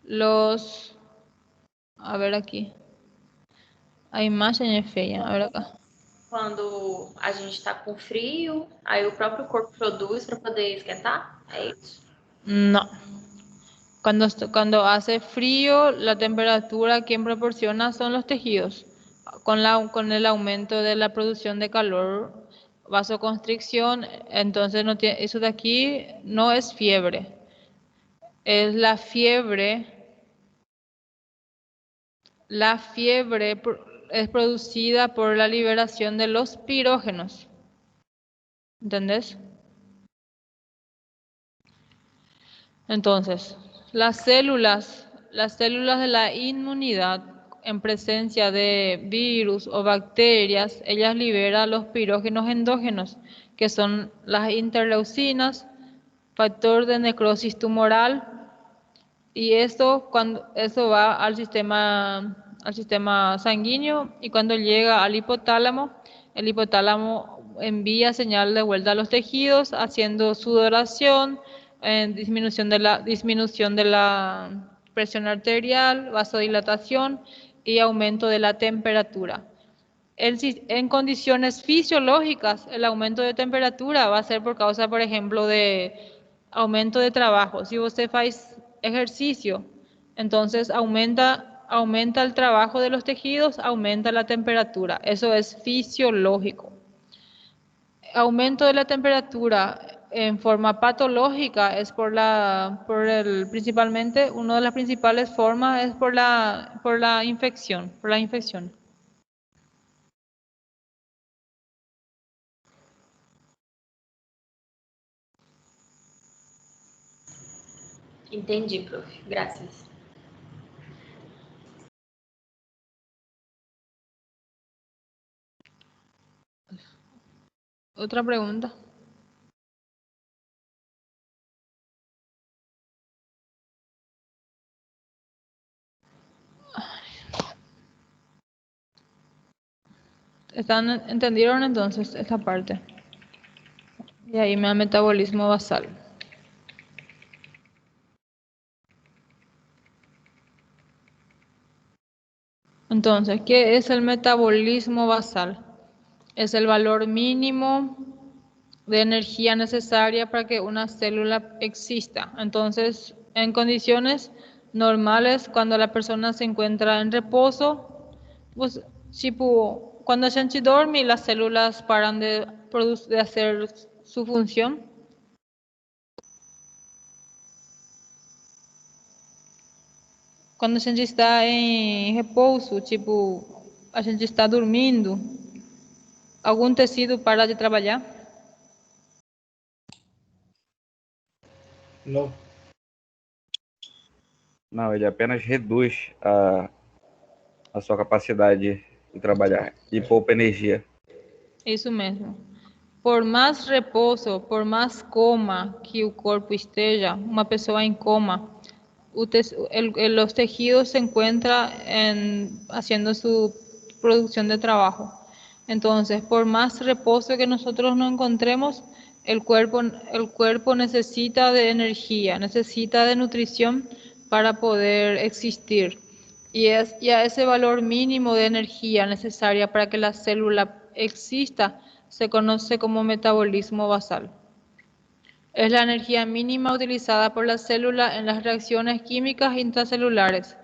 Speaker 1: los... A ver aqui. A imagem é feia. A ver acá.
Speaker 8: Quando a gente está com frio, aí o próprio corpo produz para poder esquentar? É isso?
Speaker 1: No. Cuando hace frío, la temperatura quien proporciona son los tejidos. Con el aumento de la producción de calor, vasoconstricción, entonces eso de aquí no es fiebre. Es la fiebre. La fiebre es producida por la liberación de los pirógenos. ¿Entendés? Entonces, las células de la inmunidad en presencia de virus o bacterias, ellas liberan los pirógenos endógenos, que son las interleucinas, factor de necrosis tumoral, y eso va al sistema sanguíneo, y cuando llega al hipotálamo, el hipotálamo envía señal de vuelta a los tejidos, haciendo sudoración, disminución de la presión arterial, vasodilatación y aumento de la temperatura. En condiciones fisiológicas, el aumento de temperatura va a ser por causa, por ejemplo, de aumento de trabajo. Si usted hace ejercicio, entonces aumenta el trabajo de los tejidos, aumenta la temperatura. Eso es fisiológico. Aumento de la temperatura en forma patológica es principalmente, una de las principales formas es por la infección.
Speaker 8: Entendi, prof. Graças.
Speaker 1: Otra pregunta. ¿Entendieron entonces esta parte? Y ahí me da metabolismo basal. Entonces, ¿qué es el metabolismo basal? Es el valor mínimo de energía necesaria para que una célula exista. Entonces, en condiciones normales, cuando la persona se encuentra en reposo, pues, cuando a gente dorme, las células paran de hacer su función. Quando a gente está em repouso, a gente está dormindo, algum tecido para de trabalhar?
Speaker 5: Não.
Speaker 6: Não, ele apenas reduz a sua capacidade de trabalhar e poupa energia.
Speaker 1: Isso mesmo. Por mais repouso, por mais coma que o corpo esteja, uma pessoa em coma, los tejidos se encuentran haciendo su producción de trabajo. Entonces, por más reposo que nosotros nos encontremos, el cuerpo necesita de energía, necesita de nutrición para poder existir. Y a ese valor mínimo de energía necesaria para que la célula exista se conoce como metabolismo basal. Es la energía mínima utilizada por la célula en las reacciones químicas intracelulares,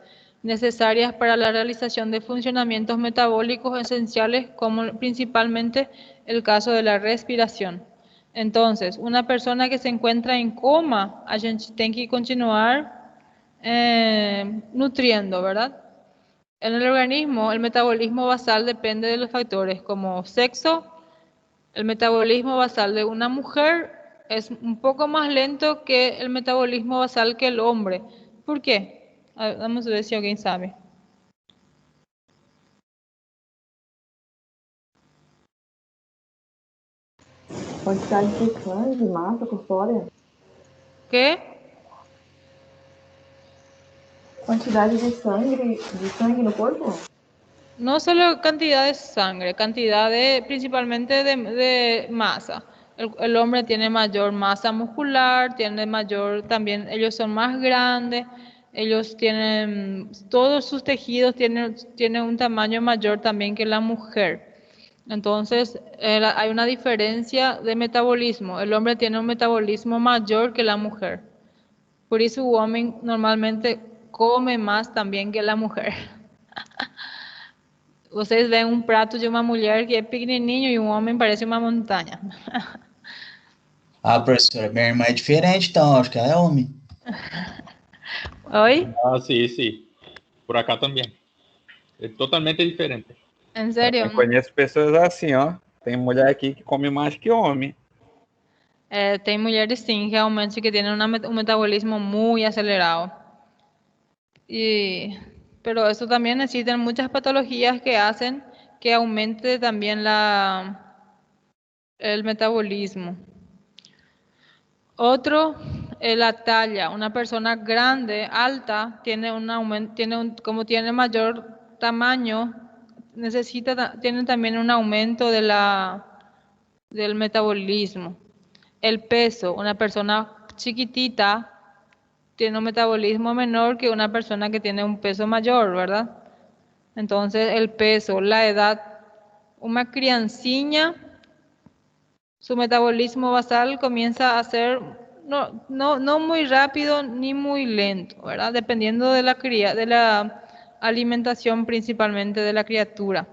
Speaker 1: necesarias para la realización de funcionamientos metabólicos esenciales, como principalmente el caso de la respiración. Entonces, una persona que se encuentra en coma, a gente tem que continuar nutriendo, ¿verdad? En el organismo, el metabolismo basal depende de los factores como sexo. El metabolismo basal de una mujer es un poco más lento que el metabolismo basal que el hombre. ¿Por qué? Vamos a ver si alguien sabe.
Speaker 9: Quantidade de sangue, massa corpórea.
Speaker 1: ¿Qué?
Speaker 9: Quantidade de sangue no corpo?
Speaker 1: No solo cantidad de sangre, cantidad de, principalmente de masa. El hombre tiene mayor masa muscular, tiene mayor, también ellos son más grandes, ellos tienen, todos sus tejidos tienen un tamaño mayor también que la mujer. Entonces, hay una diferencia de metabolismo. El hombre tiene un metabolismo mayor que la mujer. Por eso el hombre normalmente come más también que la mujer. Vocês veem um prato de uma mulher que é pequenininho e um homem parece uma montanha.
Speaker 2: Ah, professora, minha irmã é diferente, então, acho que ela é homem.
Speaker 1: Oi?
Speaker 4: Ah, sí, sí. Por acá también. Es totalmente diferente.
Speaker 1: Em sério?
Speaker 6: Eu conheço pessoas assim, ó. Tem mulher aqui que come mais que homem.
Speaker 1: Tem mulheres sim, realmente que têm um metabolismo muito acelerado. Pero eso también existen muchas patologías que hacen que aumente también el metabolismo. Otro, la talla. Una persona grande, alta, como tiene mayor tamaño, tiene también un aumento del metabolismo. El peso, una persona chiquitita tiene un metabolismo menor que una persona que tiene un peso mayor, ¿verdad? Entonces, el peso, la edad, una criancilla, su metabolismo basal comienza a ser no muy rápido ni muy lento, ¿verdad? Dependiendo de la alimentación principalmente de la criatura.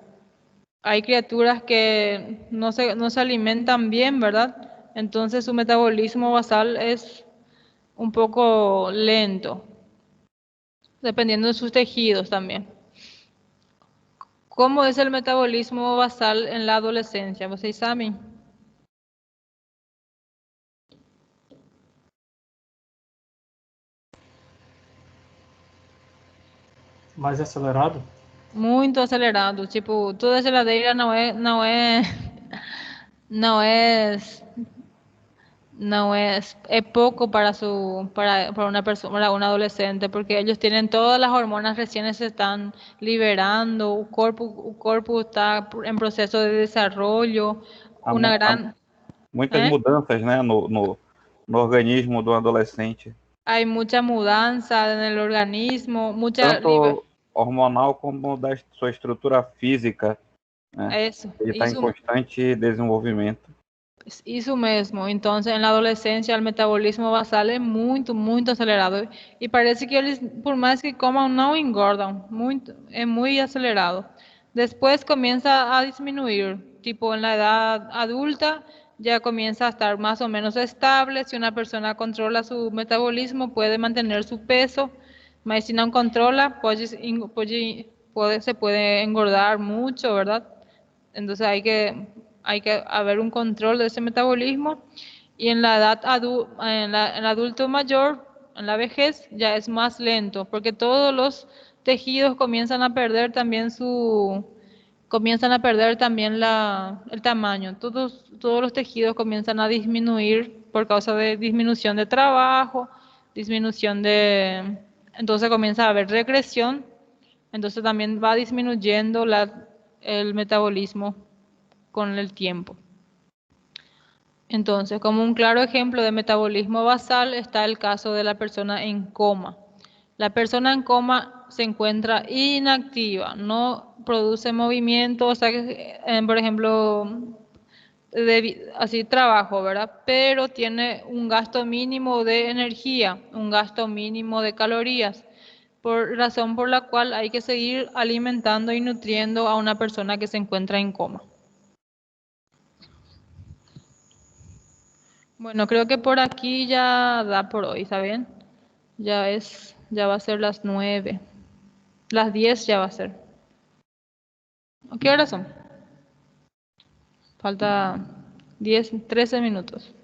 Speaker 1: Hay criaturas que no se alimentan bien, ¿verdad? Entonces su metabolismo basal es un poco lento, dependiendo de sus tejidos también. ¿Cómo es el metabolismo basal en la adolescencia? ¿Vocês saben?
Speaker 5: Mais acelerado?
Speaker 1: Muito acelerado. Tipo, toda geladeira es poco para una persona, para un adolescente, porque ellos tienen todas las hormonas recién se están liberando, el cuerpo está en proceso de desarrollo,
Speaker 6: Há
Speaker 1: una gran...
Speaker 6: muitas mudanças, né, no organismo do adolescente.
Speaker 1: Hay mucha mudanza en el organismo,
Speaker 6: Tanto hormonal como da sua estrutura física, né?
Speaker 1: Eso,
Speaker 6: Ele está em constante desenvolvimento.
Speaker 1: Eso mesmo. Entonces, en la adolescencia, el metabolismo basal es muy acelerado. Y parece que ellos, por más que coman, no engordan. Es muy acelerado. Después comienza a disminuir. Tipo, en la edad adulta, ya comienza a estar más o menos estable. Si una persona controla su metabolismo, puede mantener su peso. Pero si no controla, se puede engordar mucho, ¿verdad? Entonces hay que haber un control de ese metabolismo y en la edad en el adulto mayor, en la vejez, ya es más lento porque todos los tejidos comienzan a perder también el tamaño. Todos los tejidos comienzan a disminuir por causa de disminución de trabajo, entonces comienza a haber regresión, entonces también va disminuyendo el metabolismo con el tiempo. Entonces, como un claro ejemplo de metabolismo basal está el caso de la persona en coma. La persona en coma se encuentra inactiva, no produce movimiento, o sea que, por ejemplo, así trabajo, ¿verdad? Pero tiene un gasto mínimo de energía, un gasto mínimo de calorías, por razón por la cual hay que seguir alimentando y nutriendo a una persona que se encuentra en coma. Bueno, creo que por aquí ya da por hoy, ¿está bien? Ya va a ser las 9. Las 10 ya va a ser. ¿A qué horas son? Falta 10, 13 minutos.